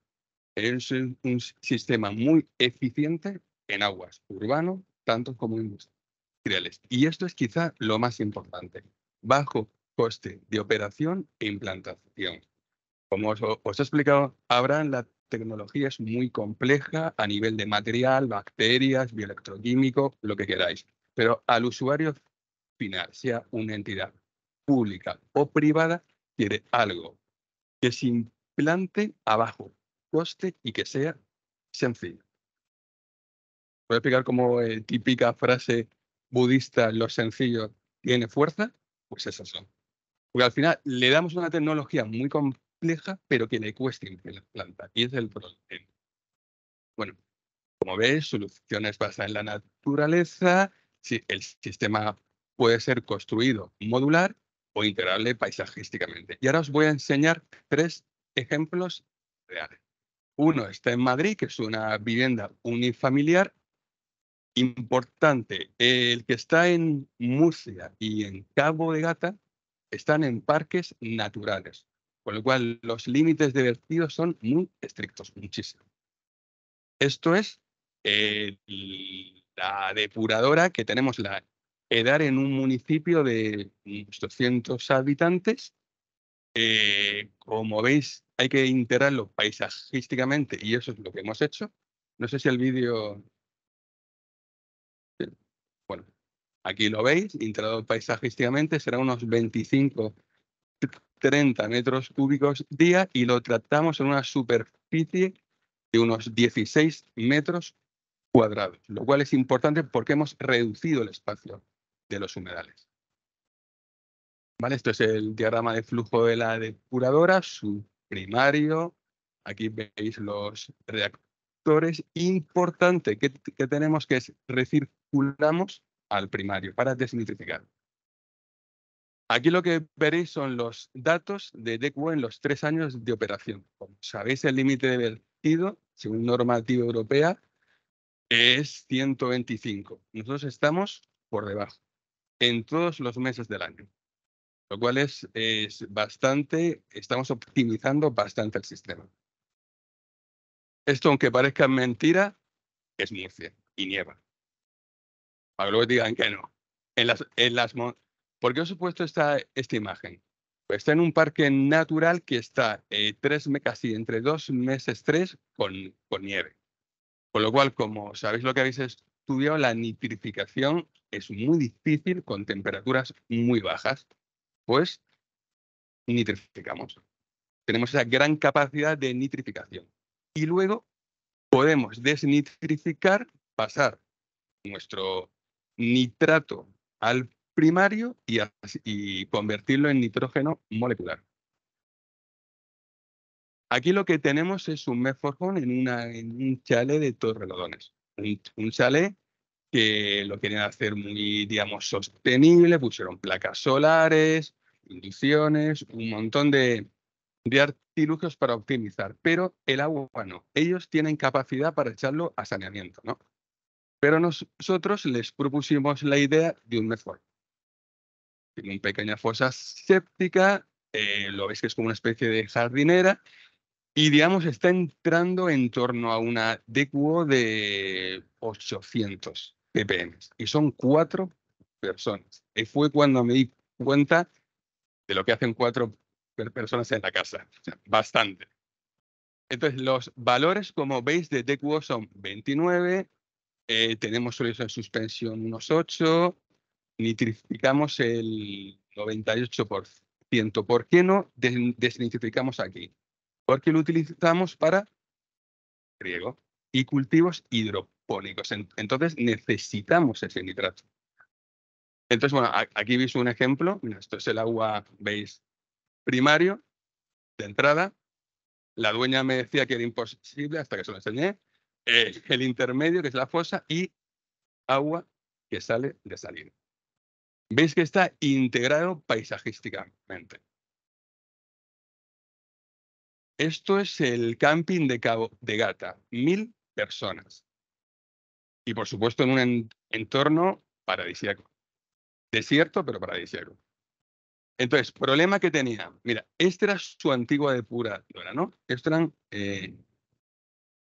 Es un sistema muy eficiente en aguas, urbano, tanto como industriales. Y esto es quizá lo más importante, bajo coste de operación e implantación. Como os he explicado, Abraham, la tecnología es muy compleja a nivel de material, bacterias, bioelectroquímico, lo que queráis. Pero al usuario final, sea una entidad pública o privada, quiere algo que se implante a bajo coste y que sea sencillo. ¿Puedo explicar cómo típica frase budista, lo sencillo tiene fuerza? Pues esas son. Porque al final le damos una tecnología muy compleja, pero que le cueste implantar. Y es el problema. Bueno, como veis, soluciones basadas en la naturaleza. Sí, el sistema puede ser construido modular o integrable paisajísticamente. Y ahora os voy a enseñar 3 ejemplos reales. Uno está en Madrid, que es una vivienda unifamiliar importante. El que está en Murcia y en Cabo de Gata están en parques naturales, con lo cual los límites de vertido son muy estrictos, muchísimo. Esto es la depuradora que tenemos la EDAR en un municipio de unos 200 habitantes. Como veis, hay que integrarlo paisajísticamente y eso es lo que hemos hecho. No sé si el vídeo... Bueno, aquí lo veis, integrado paisajísticamente, será unos 25-30 metros cúbicos día y lo tratamos en una superficie de unos 16 metros cuadrados, lo cual es importante porque hemos reducido el espacio de los humedales. ¿Vale? Esto es el diagrama de flujo de la depuradora, su primario. Aquí veis los reactores. Importante que tenemos que es recirculamos al primario para desnitrificar. Aquí lo que veréis son los datos de DECUO en los 3 años de operación. Como sabéis, el límite de vertido, según normativa europea, es 125. Nosotros estamos por debajo en todos los meses del año, lo cual es bastante, estamos optimizando bastante el sistema. Esto, aunque parezca mentira, es Murcia y nieva. Para que luego digan que no. ¿Por qué os he puesto esta imagen? Pues está en un parque natural que está casi entre 2 meses, 3, con nieve. Con lo cual, como sabéis lo que habéis estudiado, la nitrificación es muy difícil con temperaturas muy bajas. Pues nitrificamos. Tenemos esa gran capacidad de nitrificación. Y luego podemos desnitrificar, pasar nuestro nitrato al primario y convertirlo en nitrógeno molecular. Aquí lo que tenemos es un MEFORJON en un chalet de Torrelodones. Un chalet que lo querían hacer muy, digamos, sostenible, pusieron placas solares, inducciones, un montón de artilugios para optimizar, pero el agua no. Ellos tienen capacidad para echarlo a saneamiento, ¿no? Pero nosotros les propusimos la idea de un MEFORJON. Tiene una pequeña fosa séptica, lo veis que es como una especie de jardinera, y digamos está entrando en torno a una DECUO de 800 ppm. Y son 4 personas. Y fue cuando me di cuenta de lo que hacen 4 personas en la casa. O sea, bastante. Entonces, los valores, como veis, de DECUO son 29, tenemos sólidos en suspensión unos 8, nitrificamos el 98%. ¿Por qué no desnitrificamos aquí? Porque lo utilizamos para riego y cultivos hidropónicos. Entonces necesitamos ese nitrato. Entonces, bueno, aquí veis un ejemplo. Mira, esto es el agua, veis, primario, de entrada. La dueña me decía que era imposible hasta que se lo enseñé. El intermedio, que es la fosa, y agua que sale de salida. Veis que está integrado paisajísticamente. Esto es el camping de Cabo de Gata, 1000 personas. Y por supuesto en un entorno paradisíaco. Desierto, pero paradisíaco. Entonces, problema que tenía. Mira, esta era su antigua depuradora, ¿no? Estos eran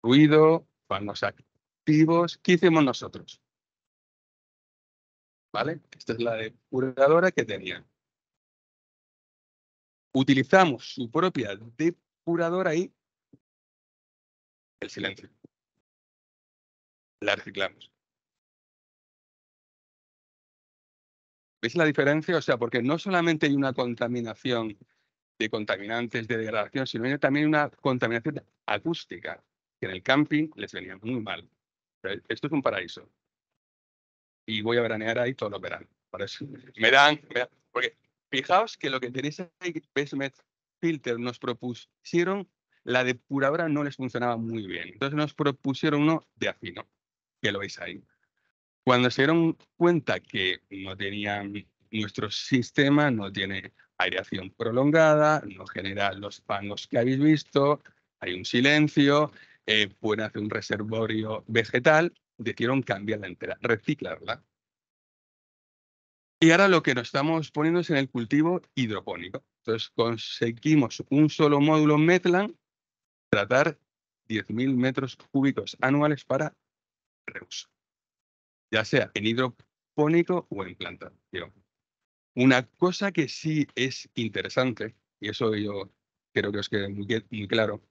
ruido, panos activos. ¿Qué hicimos nosotros? ¿Vale? Esta es la depuradora que tenía. Utilizamos su propia depuradora y el silencio. La reciclamos. ¿Veis la diferencia? O sea, porque no solamente hay una contaminación de contaminantes de degradación, sino hay también una contaminación acústica, que en el camping les venía muy mal. Pero esto es un paraíso. Y voy a veranear ahí todos los veranos. Por eso porque fijaos que lo que tenéis ahí, Basement Filter, nos propusieron, la depuradora no les funcionaba muy bien. Entonces nos propusieron uno de afino, que lo veis ahí. Cuando se dieron cuenta que no tenían nuestro sistema, no tiene aireación prolongada, no genera los fangos que habéis visto, hay un silencio, pueden hacer un reservorio vegetal, decidieron cambiarla entera, reciclarla. Y ahora lo que nos estamos poniendo es en el cultivo hidropónico. Entonces conseguimos un solo módulo Metlan tratar 10.000 metros cúbicos anuales para reuso, ya sea en hidropónico o en plantación. Una cosa que sí es interesante, y eso yo creo que os quede muy claro,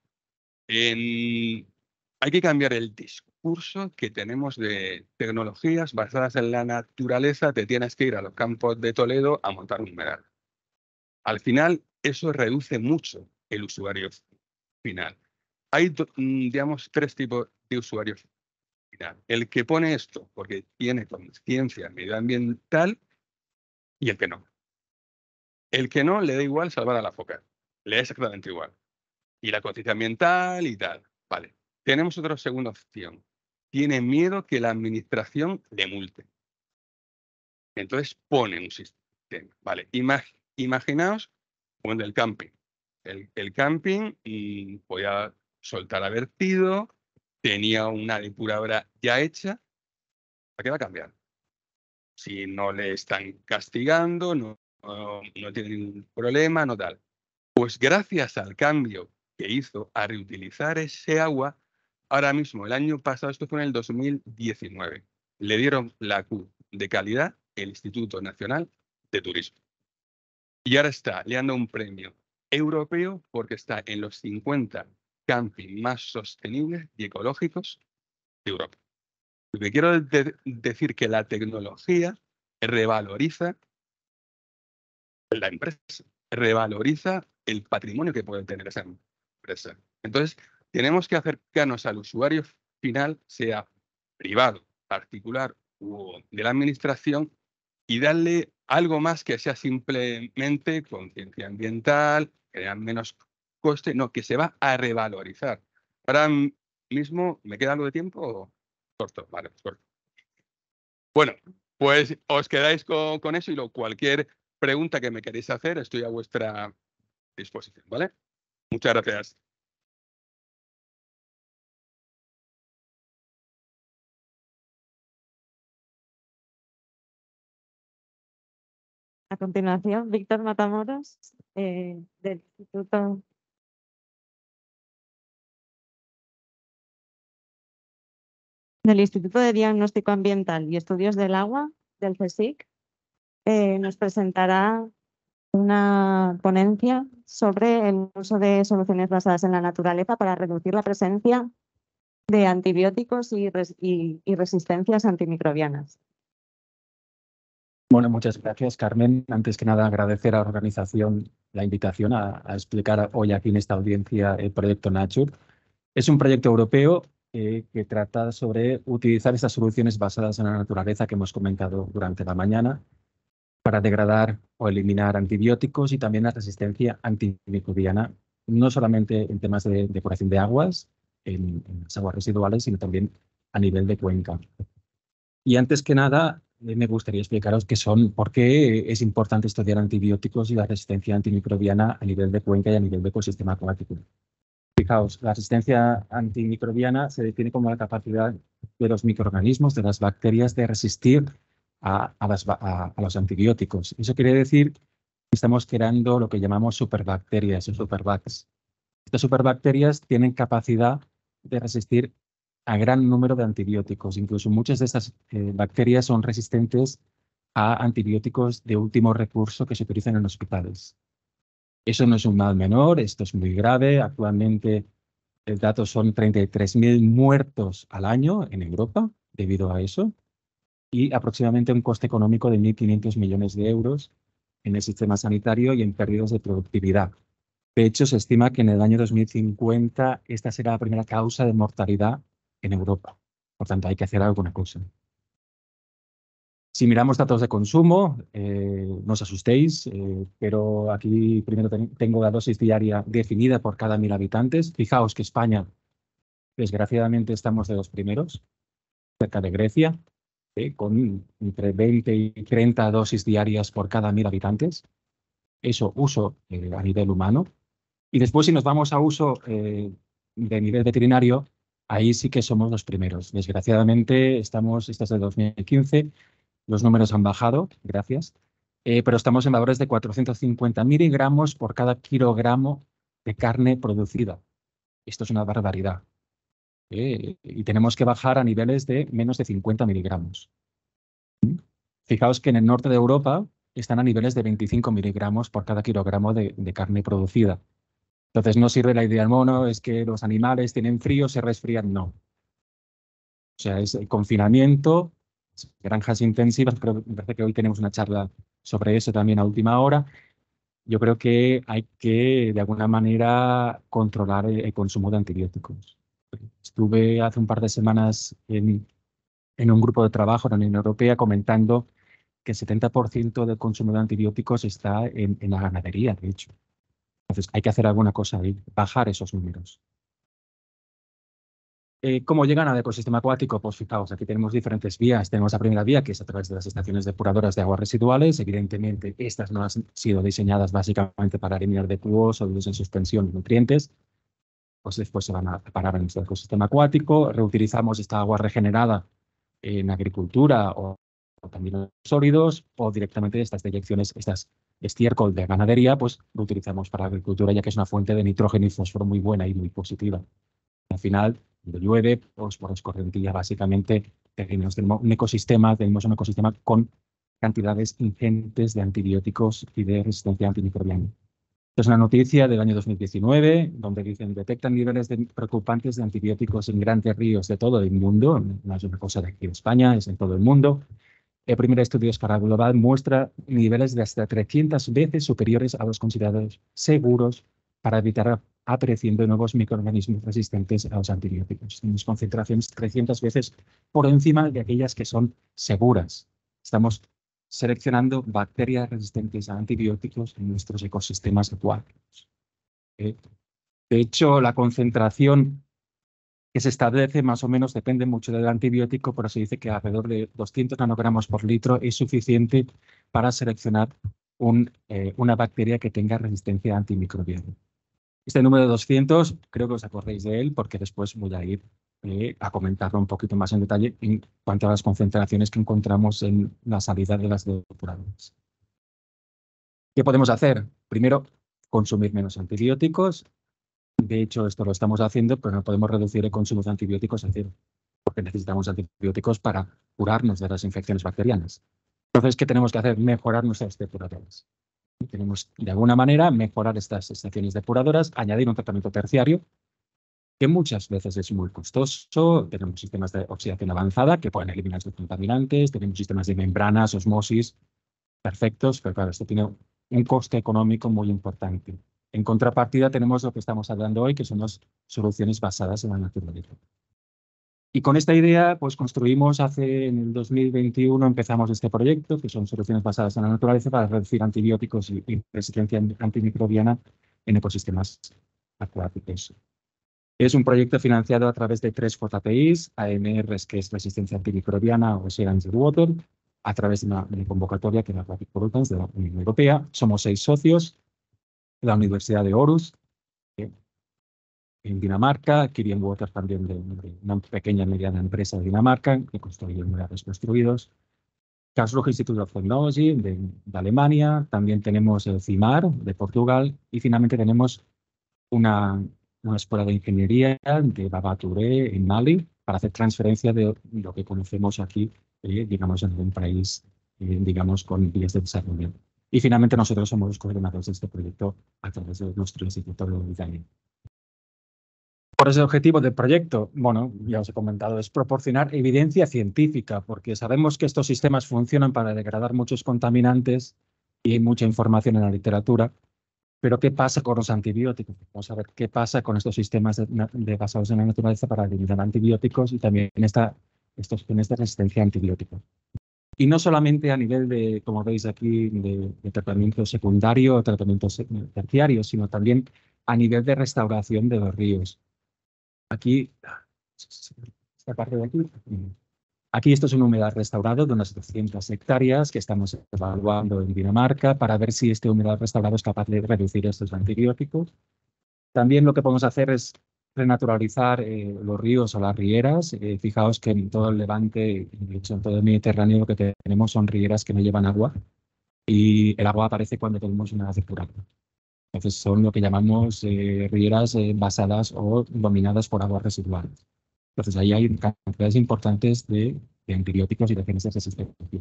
hay que cambiar el discurso que tenemos de tecnologías basadas en la naturaleza, te tienes que ir a los campos de Toledo a montar un humedal. Al final, eso reduce mucho el usuario final. Hay, digamos, 3 tipos de usuarios final. El que pone esto porque tiene conciencia medioambiental y el que no. El que no le da igual salvar a la foca. Le da exactamente igual. Y la conciencia ambiental y tal. Vale. Tenemos otra segunda opción. Tiene miedo que la administración le multe. Entonces pone un sistema. Vale. Imaginaos con el camping. El camping podía soltar a vertido, tenía una depuradora ya hecha. ¿Para qué va a cambiar? Si no le están castigando, no tiene ningún problema, no tal. Pues gracias al cambio que hizo a reutilizar ese agua, ahora mismo, el año pasado, esto fue en el 2019, le dieron la Q de calidad el Instituto Nacional de Turismo. Y ahora le han dado un premio europeo porque está en los 50 campings más sostenibles y ecológicos de Europa. Lo que quiero decir que la tecnología revaloriza la empresa, revaloriza el patrimonio que puede tener esa empresa. Entonces, tenemos que acercarnos al usuario final, sea privado, particular o de la administración, y darle algo más que sea simplemente conciencia ambiental, que haya menos coste, no, que se va a revalorizar. Ahora mismo, ¿me queda algo de tiempo? Corto, vale, pues corto. Bueno, pues os quedáis con eso y cualquier pregunta que me queréis hacer, estoy a vuestra disposición, ¿vale? Muchas gracias. A continuación, Víctor Matamoros, del Instituto de Diagnóstico Ambiental y Estudios del Agua, del CSIC, nos presentará una ponencia sobre el uso de soluciones basadas en la naturaleza para reducir la presencia de antibióticos y resistencias antimicrobianas. Bueno, muchas gracias, Carmen. Antes que nada, agradecer a la organización la invitación a explicar hoy aquí en esta audiencia el proyecto Nature. Es un proyecto europeo que trata sobre utilizar estas soluciones basadas en la naturaleza que hemos comentado durante la mañana para degradar o eliminar antibióticos y también la resistencia antimicrobiana, no solamente en temas de depuración de aguas, en las aguas residuales, sino también a nivel de cuenca. Y antes que nada, me gustaría explicaros por qué es importante estudiar antibióticos y la resistencia antimicrobiana a nivel de cuenca y a nivel de ecosistema acuático. Fijaos, la resistencia antimicrobiana se define como la capacidad de los microorganismos, de las bacterias, de resistir a los antibióticos. Eso quiere decir que estamos creando lo que llamamos superbacterias o superbugs. Estas superbacterias tienen capacidad de resistir a gran número de antibióticos. Incluso muchas de estas bacterias son resistentes a antibióticos de último recurso que se utilizan en hospitales. Eso no es un mal menor, esto es muy grave. Actualmente el dato son 33.000 muertos al año en Europa debido a eso y aproximadamente un coste económico de 1.500 millones de euros en el sistema sanitario y en pérdidas de productividad. De hecho, se estima que en el año 2050 esta será la primera causa de mortalidad en Europa. Por tanto, hay que hacer alguna cosa. Si miramos datos de consumo, no os asustéis, pero aquí primero tengo la dosis diaria definida por cada 1.000 habitantes. Fijaos que España, desgraciadamente, estamos de los primeros, cerca de Grecia, con entre 20 y 30 dosis diarias por cada 1.000 habitantes. Eso uso a nivel humano. Y después, si nos vamos a uso de nivel veterinario, ahí sí que somos los primeros. Desgraciadamente, esto es de 2015, los números han bajado, gracias, pero estamos en valores de 450 miligramos por cada kilogramo de carne producida. Esto es una barbaridad. y tenemos que bajar a niveles de menos de 50 miligramos. Fijaos que en el norte de Europa están a niveles de 25 miligramos por cada kilogramo de carne producida. Entonces no sirve la idea del mono, es que los animales tienen frío, se resfrían, no. O sea, es el confinamiento, granjas intensivas, pero me parece que hoy tenemos una charla sobre eso también a última hora. Yo creo que hay que, de alguna manera, controlar el consumo de antibióticos. Estuve hace un par de semanas en un grupo de trabajo en la Unión Europea comentando que el 70% del consumo de antibióticos está en la ganadería, de hecho. Entonces, hay que hacer alguna cosa ahí, bajar esos números. ¿Cómo llegan al ecosistema acuático? Pues fijaos, aquí tenemos diferentes vías. Tenemos la primera vía, que es a través de las estaciones depuradoras de aguas residuales. Evidentemente, estas no han sido diseñadas básicamente para eliminar detritus, sólidos en suspensión y nutrientes. Pues después se van a parar en nuestro ecosistema acuático. Reutilizamos esta agua regenerada en agricultura o también en sólidos, o directamente estas deyecciones, estas estiércol de ganadería, pues lo utilizamos para agricultura, ya que es una fuente de nitrógeno y fósforo muy buena y muy positiva. Al final, cuando llueve, pues por escorrentía, básicamente tenemos un ecosistema con cantidades ingentes de antibióticos y de resistencia antimicrobiana. Es una noticia del año 2019, donde dicen detectan niveles preocupantes de antibióticos en grandes ríos de todo el mundo. No es una cosa de aquí de España, es en todo el mundo. El primer estudio a escala global muestra niveles de hasta 300 veces superiores a los considerados seguros para evitar la aparición de nuevos microorganismos resistentes a los antibióticos. Tenemos concentraciones 300 veces por encima de aquellas que son seguras. Estamos seleccionando bacterias resistentes a antibióticos en nuestros ecosistemas acuáticos. De hecho, la concentración que se establece más o menos depende mucho del antibiótico, pero se dice que alrededor de 200 nanogramos por litro es suficiente para seleccionar una bacteria que tenga resistencia antimicrobiana. Este número de 200, creo que os acordéis de él, porque después voy a ir a comentarlo un poquito más en detalle en cuanto a las concentraciones que encontramos en la salida de las depuradoras. ¿Qué podemos hacer? Primero, consumir menos antibióticos. De hecho, esto lo estamos haciendo, pero no podemos reducir el consumo de antibióticos a cero, porque necesitamos antibióticos para curarnos de las infecciones bacterianas. Entonces, ¿qué tenemos que hacer? Mejorar nuestras depuradoras. Tenemos, de alguna manera, mejorar estas estaciones depuradoras, añadir un tratamiento terciario, que muchas veces es muy costoso. Tenemos sistemas de oxidación avanzada que pueden eliminar estos contaminantes, tenemos sistemas de membranas, osmosis, perfectos, pero claro, esto tiene un coste económico muy importante. En contrapartida, tenemos lo que estamos hablando hoy, que son las soluciones basadas en la naturaleza. Y con esta idea, pues construimos en el 2021, empezamos este proyecto, que son soluciones basadas en la naturaleza para reducir antibióticos y resistencia antimicrobiana en ecosistemas acuáticos. Es un proyecto financiado a través de 3 JPIs, AMRs, que es resistencia antimicrobiana, o Oceans and Water, a través de una convocatoria que es la Aquatic Pollutants de la Unión Europea. Somos 6 socios, la Universidad de Aarhus, en Dinamarca, Kirian Water también de una pequeña y mediana empresa de Dinamarca, que construye unidades construidos. Karlsruhe Institute of Technology de Alemania, también tenemos el CIMAR de Portugal y finalmente tenemos una escuela de ingeniería de Baba Touré en Mali para hacer transferencia de lo que conocemos aquí, digamos, en un país, digamos, con vías de desarrollo. Y finalmente nosotros somos los coordinadores de este proyecto a través de nuestro Instituto de Italia. Por ese objetivo del proyecto, bueno, ya os he comentado, es proporcionar evidencia científica, porque sabemos que estos sistemas funcionan para degradar muchos contaminantes y hay mucha información en la literatura. Pero ¿qué pasa con los antibióticos? Vamos a ver qué pasa con estos sistemas basados en la naturaleza para eliminar antibióticos y también estos genes de resistencia a antibióticos. Y no solamente a nivel de, como veis aquí, de tratamiento secundario o tratamiento terciario, sino también a nivel de restauración de los ríos. Aquí, esta parte de aquí esto es un humedal restaurado de unas 200 hectáreas que estamos evaluando en Dinamarca para ver si este humedal restaurado es capaz de reducir estos antibióticos. También lo que podemos hacer es renaturalizar los ríos o las rieras. Fijaos que en todo el Levante, de hecho en todo el Mediterráneo, lo que tenemos son rieras que no llevan agua y el agua aparece cuando tenemos una depuración. Entonces son lo que llamamos rieras basadas o dominadas por aguas residuales. Entonces, ahí hay cantidades importantes de antibióticos y de genes de resistencia.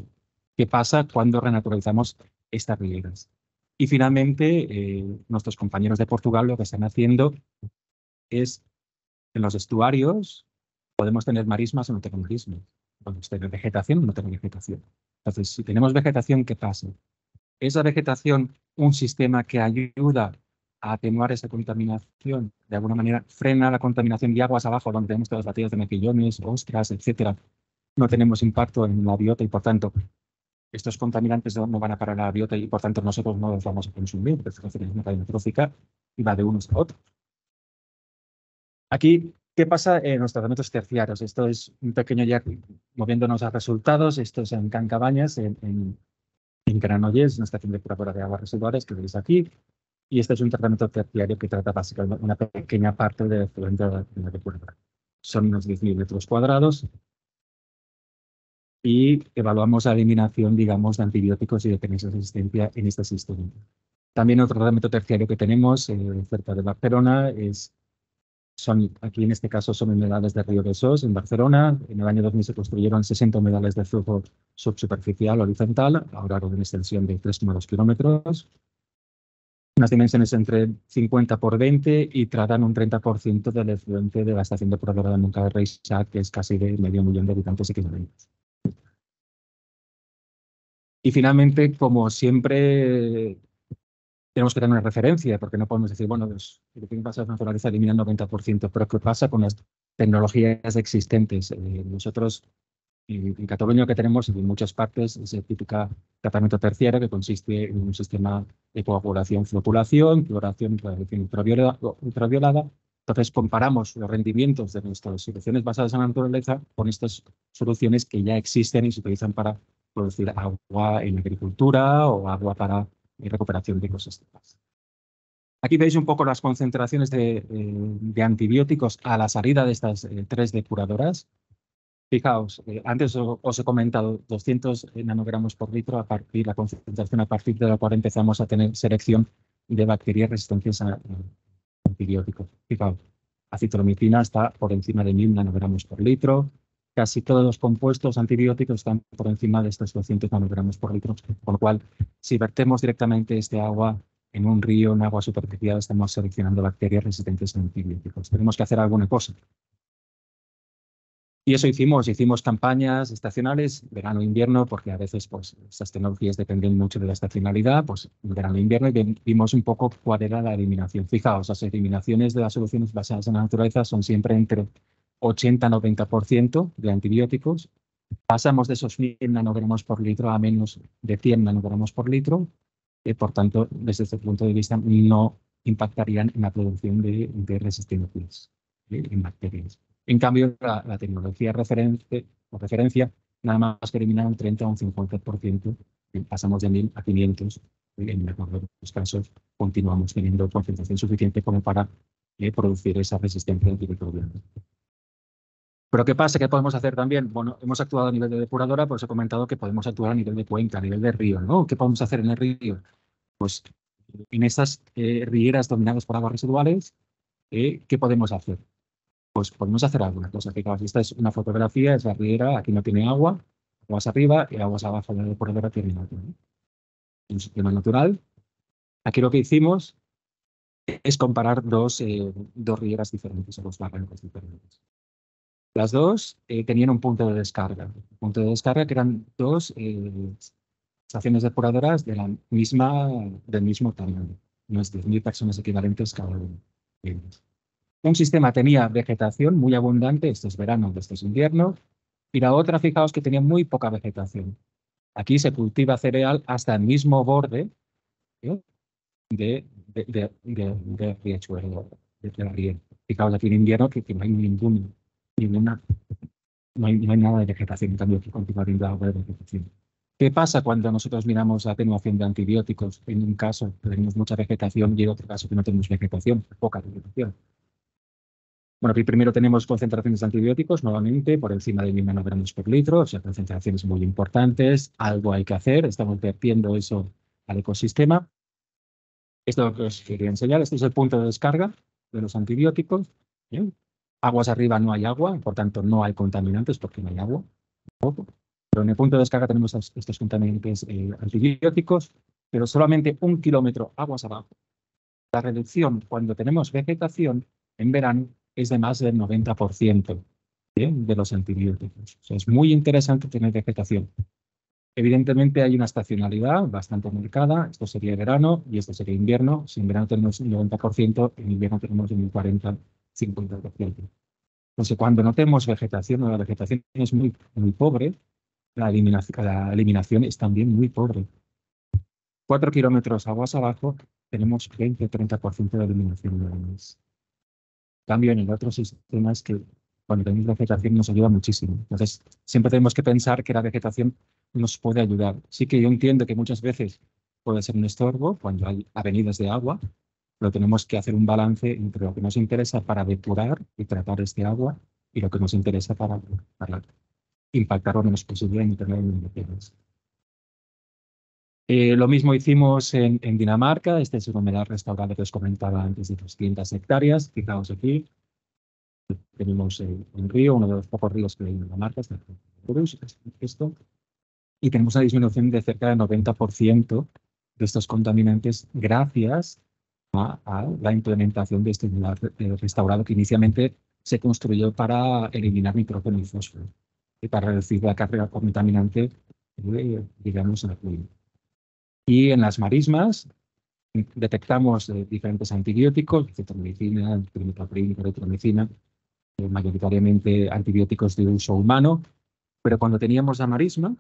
¿Qué pasa cuando renaturalizamos estas rieras? Y finalmente, nuestros compañeros de Portugal lo que están haciendo es, en los estuarios, podemos tener marismas o no tener marismas. Podemos tener vegetación o no tener vegetación. Entonces, si tenemos vegetación, ¿qué pasa? ¿Es la vegetación un sistema que ayuda a atenuar esa contaminación? De alguna manera, frena la contaminación de aguas abajo, donde tenemos todas las baterías de mejillones, ostras, etcétera. No tenemos impacto en la biota y, por tanto, estos contaminantes no van a parar a la biota y, por tanto, nosotros no los vamos a consumir. Es una cadena trófica y va de unos a otros. Aquí, ¿qué pasa en los tratamientos terciarios? Esto es un pequeño ya moviéndonos a resultados. Esto es en Can Cabañas, en Granollers, una estación depuradora de aguas residuales que veis aquí. Y este es un tratamiento terciario que trata básicamente una pequeña parte del efluente de la depuradora. Son unos 10.000 metros cuadrados. Y evaluamos la eliminación, digamos, de antibióticos y de genes de resistencia en este sistema. También otro tratamiento terciario que tenemos cerca de Barcelona aquí en este caso son humedales de Río Besós, en Barcelona. En el año 2000 se construyeron 60 humedales de flujo subsuperficial horizontal, ahora con una extensión de 3,2 kilómetros. Unas dimensiones entre 50 por 20 y tratan un 30% del efluente de la estación depuradora de Montcada de Reixac, que es casi de 500.000 de habitantes equivalentes. Y finalmente, como siempre, tenemos que tener una referencia, porque no podemos decir, bueno, pues, lo que pasa es naturaleza elimina el 90%, pero ¿qué pasa con las tecnologías existentes? Nosotros, en Cataluña, lo que tenemos en muchas partes es el típico tratamiento terciario, que consiste en un sistema de coagulación, floculación, cloración, ultraviolada. Entonces, comparamos los rendimientos de nuestras soluciones basadas en la naturaleza con estas soluciones que ya existen y se utilizan para producir agua en agricultura o agua para recuperación de ecosistemas. Aquí veis un poco las concentraciones de antibióticos a la salida de estas 3 depuradoras. Fijaos, antes os he comentado 200 nanogramos por litro, la concentración a partir de la cual empezamos a tener selección de bacterias resistentes a antibióticos. Fijaos, acitromicina está por encima de 1000 nanogramos por litro. Casi todos los compuestos antibióticos están por encima de estos 200 nanogramos por litro, con lo cual, si vertemos directamente este agua en un río, en agua superficial, estamos seleccionando bacterias resistentes a antibióticos. Tenemos que hacer alguna cosa. Y eso hicimos campañas estacionales, verano e invierno, porque a veces pues, estas tecnologías dependen mucho de la estacionalidad, pues verano e invierno, y vimos un poco cuál era la eliminación. Fijaos, las eliminaciones de las soluciones basadas en la naturaleza son siempre entre 80-90% de antibióticos. Pasamos de esos 100 nanogramos por litro a menos de 100 nanogramos por litro. Por tanto, desde este punto de vista, no impactarían en la producción de resistencias en bacterias. En cambio, la tecnología referencia nada más que eliminar un 30 o un 50%. Pasamos de 1000 a 500. En algunos casos, continuamos teniendo concentración suficiente como para producir esa resistencia antimicrobiana. Pero ¿qué pasa? ¿Qué podemos hacer también? Bueno, hemos actuado a nivel de depuradora, pues he comentado que podemos actuar a nivel de cuenca, a nivel de río, ¿no? ¿Qué podemos hacer en el río? Pues en esas rieras dominadas por aguas residuales, ¿qué podemos hacer? Pues podemos hacer alguna cosa. Fijaos, esta es una fotografía, es la riera, aquí no tiene agua, aguas arriba y aguas abajo de la depuradora tiene agua, ¿no? Un sistema natural. Aquí lo que hicimos es comparar dos rieras diferentes, o dos barrancos diferentes. Las dos tenían un punto de descarga. Un punto de descarga que eran 2 estaciones depuradoras del mismo tamaño. Unas 10.000 personas equivalentes cada uno. Un sistema tenía vegetación muy abundante, esto es verano, esto es invierno, y la otra, fijaos que tenía muy poca vegetación. Aquí se cultiva cereal hasta el mismo borde de riachuelo, de la riera. Fijaos aquí en invierno que no hay no hay nada de vegetación, en cambio aquí continúa habiendo agua de vegetación. ¿Qué pasa cuando nosotros miramos la atenuación de antibióticos? En un caso tenemos mucha vegetación y en otro caso que no tenemos vegetación, poca vegetación. Bueno, aquí primero tenemos concentraciones de antibióticos, nuevamente, por encima de 1000 nanogramos por litro, o sea, concentraciones muy importantes, algo hay que hacer, estamos vertiendo eso al ecosistema. Esto es lo que os quería enseñar, este es el punto de descarga de los antibióticos. ¿Bien? Aguas arriba no hay agua, por tanto no hay contaminantes porque no hay agua. Pero en el punto de descarga tenemos estos contaminantes antibióticos, pero solamente 1 kilómetro aguas abajo. La reducción cuando tenemos vegetación en verano es de más del 90% de los antibióticos. O sea, es muy interesante tener vegetación. Evidentemente hay una estacionalidad bastante marcada. Esto sería verano y esto sería invierno. Si en verano tenemos un 90%, en invierno tenemos un 40-50%. Entonces, cuando no tenemos vegetación o la vegetación es muy pobre, la eliminación es también muy pobre. 4 kilómetros aguas abajo tenemos 20-30% de eliminación de animales. En cambio, en el otro sistema es que cuando tenemos vegetación nos ayuda muchísimo. Entonces, siempre tenemos que pensar que la vegetación nos puede ayudar. Sí que yo entiendo que muchas veces puede ser un estorbo cuando hay avenidas de agua, pero tenemos que hacer un balance entre lo que nos interesa para depurar y tratar este agua y lo que nos interesa para impactar lo menos posible en tener inundaciones. Lo mismo hicimos en Dinamarca. Este es un humedal restaurado que os comentaba antes de 200 hectáreas. Fijaos aquí. Tenemos un río, uno de los pocos ríos que hay en Dinamarca, esto, y tenemos una disminución de cerca del 90% de estos contaminantes gracias a la implementación de este humedal restaurado que inicialmente se construyó para eliminar nitrógeno y fósforo y para reducir la carga contaminante, digamos, en el clima. Y en las marismas detectamos diferentes antibióticos, citromicina, trimipaprin, erythromicina, mayoritariamente antibióticos de uso humano, pero cuando teníamos la marisma,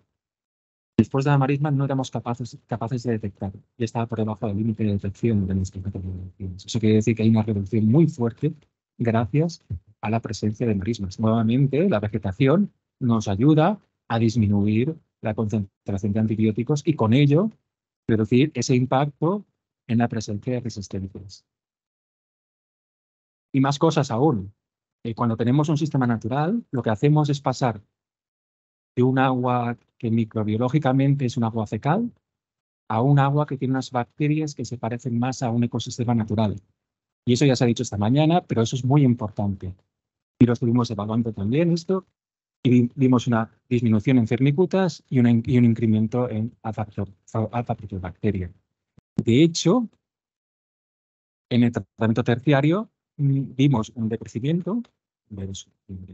después de la marisma no éramos capaces de detectar, y estaba por debajo del límite de detección de nuestras metodologías. Eso quiere decir que hay una reducción muy fuerte gracias a la presencia de marismas. Nuevamente, la vegetación nos ayuda a disminuir la concentración de antibióticos y con ello reducir ese impacto en la presencia de resistencias. Y más cosas aún. Cuando tenemos un sistema natural, lo que hacemos es pasar de un agua que microbiológicamente es un agua fecal a un agua que tiene unas bacterias que se parecen más a un ecosistema natural. Y eso ya se ha dicho esta mañana, pero eso es muy importante. Y lo estuvimos evaluando también esto, y vimos una disminución en firmicutes y un incremento en alfa-bacteria. De hecho, en el tratamiento terciario vimos un decrecimiento de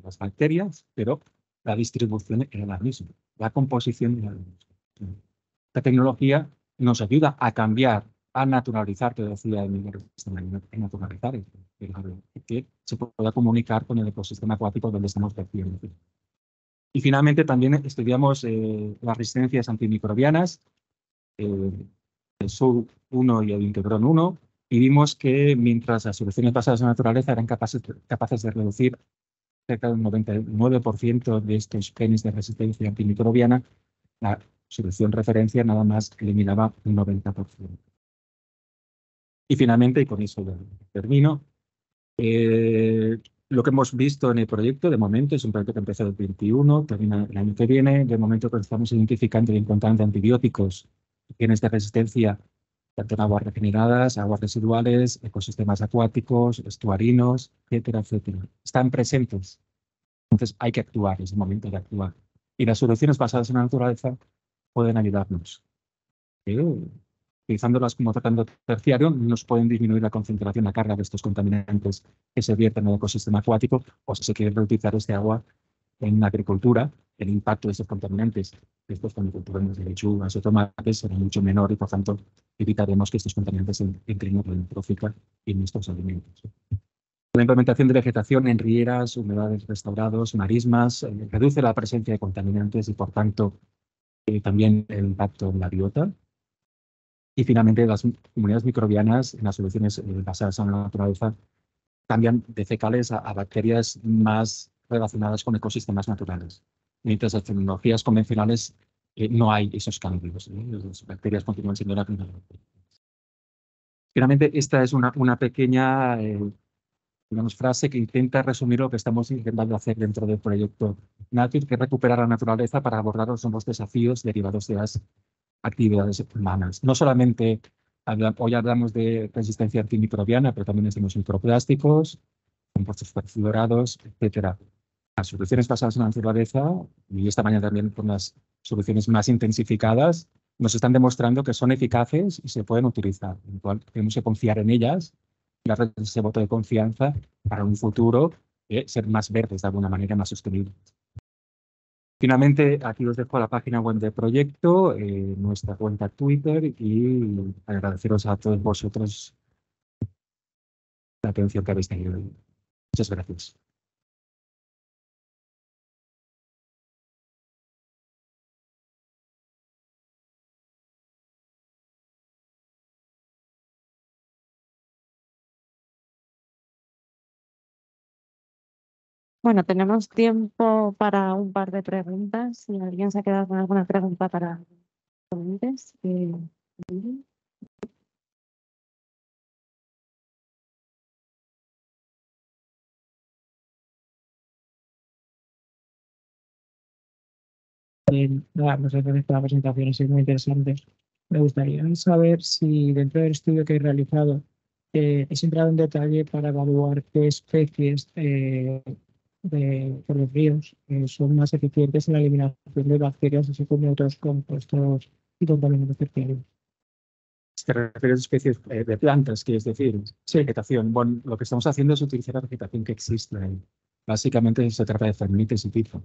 las bacterias, pero la distribución era la misma, la composición era la misma. La tecnología nos ayuda a cambiar, a naturalizar, que decía Emilio, naturalizar, que se pueda comunicar con el ecosistema acuático donde estamos creciendo. Y finalmente también estudiamos las resistencias antimicrobianas, el SOU1 y el Integron 1, y vimos que mientras las soluciones basadas en la naturaleza eran capaces de reducir cerca del 99% de estos genes de resistencia antimicrobiana, la solución referencia nada más eliminaba un 90%. Y finalmente, y con eso ya termino, lo que hemos visto en el proyecto, de momento, es un proyecto que empezó en el 2021, termina el año que viene. De momento estamos identificando y encontrando antibióticos, genes de resistencia, tanto en aguas regeneradas, aguas residuales, ecosistemas acuáticos, estuarinos, etcétera, etcétera. Están presentes. Entonces hay que actuar, es el momento de actuar. Y las soluciones basadas en la naturaleza pueden ayudarnos. Utilizándolas como tratamiento terciario, nos pueden disminuir la concentración, la carga de estos contaminantes que se vierten en el ecosistema acuático, o si se quiere reutilizar este agua en la agricultura, el impacto de estos contaminantes, después cuando cultivamos de lechugas o tomates, será mucho menor y, por tanto, evitaremos que estos contaminantes entren en la eutrófica y en nuestros alimentos. La implementación de vegetación en rieras, humedales restaurados, marismas, reduce la presencia de contaminantes y, por tanto, también el impacto en la biota. Y finalmente, las comunidades microbianas en las soluciones basadas en la naturaleza cambian de fecales a bacterias más relacionadas con ecosistemas naturales. Mientras las tecnologías convencionales no hay esos cambios. Las bacterias continúan siendo la primera. Finalmente, esta es una pequeña digamos, frase que intenta resumir lo que estamos intentando hacer dentro del proyecto Nature, que es recuperar la naturaleza para abordar los nuevos desafíos derivados de las actividades humanas. No solamente hoy hablamos de resistencia antimicrobiana, pero también tenemos microplásticos, compuestos perfluorados, etcétera. Las soluciones basadas en la naturaleza, y esta mañana también con las soluciones más intensificadas, nos están demostrando que son eficaces y se pueden utilizar. Con lo cual, tenemos que confiar en ellas y darles ese voto de confianza para un futuro ser más verdes de alguna manera, más sostenibles. Finalmente, aquí os dejo la página web del proyecto, nuestra cuenta Twitter y agradeceros a todos vosotros la atención que habéis tenido. Muchas gracias. Bueno, tenemos tiempo para un par de preguntas. Si alguien se ha quedado con alguna pregunta para los ponentes. Muchas gracias por la presentación, ha sido muy interesante. Me gustaría saber si dentro del estudio que he realizado he entrado en detalle para evaluar qué especies por los ríos son más eficientes en la eliminación de bacterias, así como otros compuestos y contaminantes terciarios. ¿Te refieres a especies de plantas, quieres decir? Sí. Vegetación. Bueno, lo que estamos haciendo es utilizar la vegetación que existe ahí. Básicamente se trata de fernites y tifo.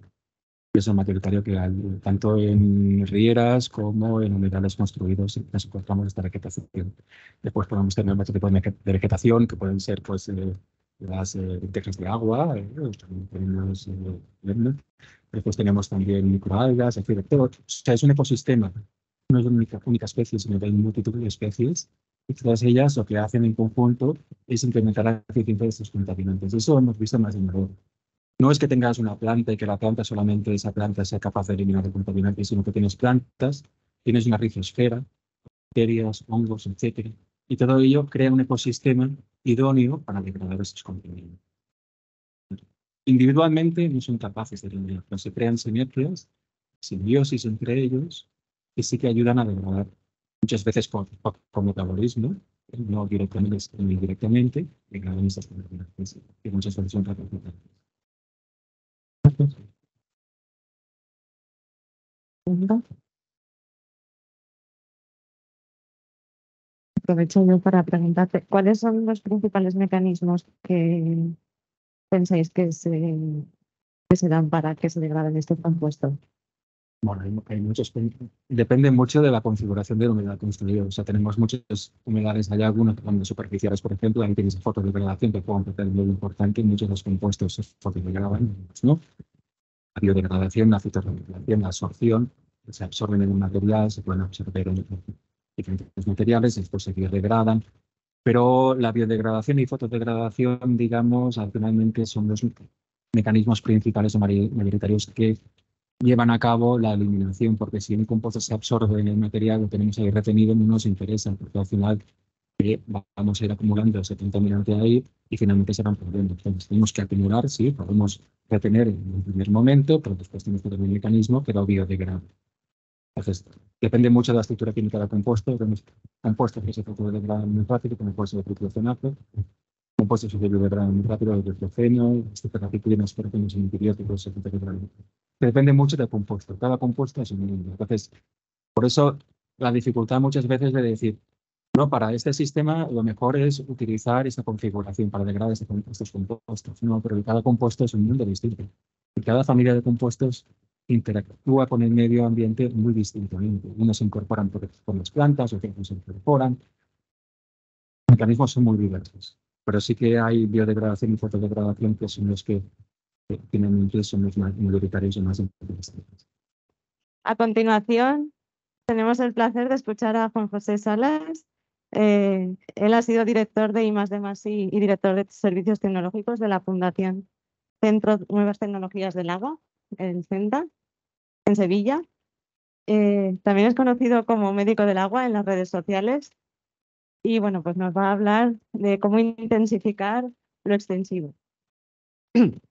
Es el mayoritario que hay, tanto en rieras como en humedales construidos, nos encontramos esta vegetación. Después podemos tener otro tipo de vegetación, que pueden ser pues, las lentejas de agua, tenemos, después tenemos también microalgas, es decir, todo, o sea, es un ecosistema, no es una única especie, sino que hay multitud de especies, y todas ellas lo que hacen en conjunto es incrementar la eficiencia de estos contaminantes. Eso hemos visto más de una vez. No es que tengas una planta y que la planta solamente esa planta sea capaz de eliminar el contaminante, sino que tienes plantas, tienes una rizosfera, bacterias, hongos, etc. Y todo ello crea un ecosistema idóneo para degradar estos contaminantes. Individualmente no son capaces de eliminar, pero se crean sinergias, simbiosis entre ellos, que sí que ayudan a degradar, muchas veces por metabolismo, no directamente ni indirectamente, degradan estas contaminantes, que muchas veces son repercutantes. Aprovecho yo para preguntarte, ¿cuáles son los principales mecanismos que pensáis que se dan para que se degraden estos compuestos? Bueno, hay muchos. Depende mucho de la configuración del humedal construido. O sea, tenemos muchos humedales. Hay algunos que son superficiales, por ejemplo, ahí tienes fotodegradación que pueden ser muy importante. Muchos de los compuestos se fotodegradan, ¿no? La biodegradación, la fitorregulación, la absorción, se absorben en un material, se pueden absorber en diferentes materiales, después se biodegradan. Pero la biodegradación y fotodegradación, digamos, finalmente son los mecanismos principales o mayoritarios que llevan a cabo la eliminación, porque si un compuesto se absorbe en el material, lo tenemos ahí retenido, no nos interesa, porque al final vamos a ir acumulando ese contaminante ahí y finalmente se van perdiendo. Entonces tenemos que acumular, sí, podemos retener en un primer momento, pero después tenemos que tener un mecanismo que lo biodegrade. Entonces, depende mucho de la estructura química del compuesto. Tenemos compuestos que se fotodegradan muy rápido, como puede ser el triclocenato, compuestos que se biodegradan muy rápido, el tricloceno, tetraciklinadas, por ejemplo, son antibióticos, se fotodegradan. Depende mucho del compuesto. Cada compuesto es un mundo. Entonces, por eso la dificultad muchas veces de decir, no, para este sistema lo mejor es utilizar esta configuración para degradar estos compuestos. No, pero cada compuesto es un mundo distinto. Y cada familia de compuestos interactúa con el medio ambiente muy distintamente. Unos se incorporan por las plantas, otros no se incorporan. Los mecanismos son muy diversos. Pero sí que hay biodegradación y fotodegradación que son los que finalmente son los más mayoritarios y más interesantes. A continuación, tenemos el placer de escuchar a Juan José Salas. Él ha sido director de I+D+I y director de Servicios Tecnológicos de la Fundación Centro Nuevas Tecnologías del Agua, en CENTA, en Sevilla. También es conocido como médico del agua en las redes sociales y bueno, pues nos va a hablar de cómo intensificar lo extensivo.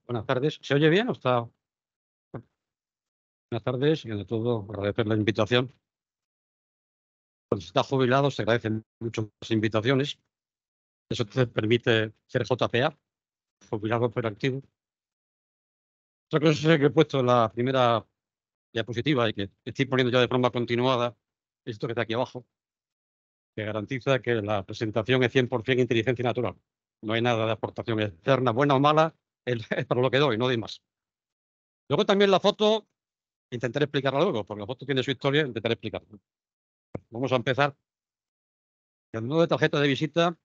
Buenas tardes. ¿Se oye bien o está? Buenas tardes y ante todo agradecer la invitación. Cuando se está jubilado se agradecen mucho las invitaciones. Eso te permite ser JPA, jubilado pero activo. Otra cosa es que he puesto en la primera diapositiva y que estoy poniendo ya de forma continuada, esto que está aquí abajo, que garantiza que la presentación es 100% inteligencia natural. No hay nada de aportación externa, buena o mala, es para lo que doy, no doy más. Luego también la foto, intentaré explicarla luego, porque la foto tiene su historia, intentaré explicarla. Vamos a empezar. El nuevo de tarjeta de visita,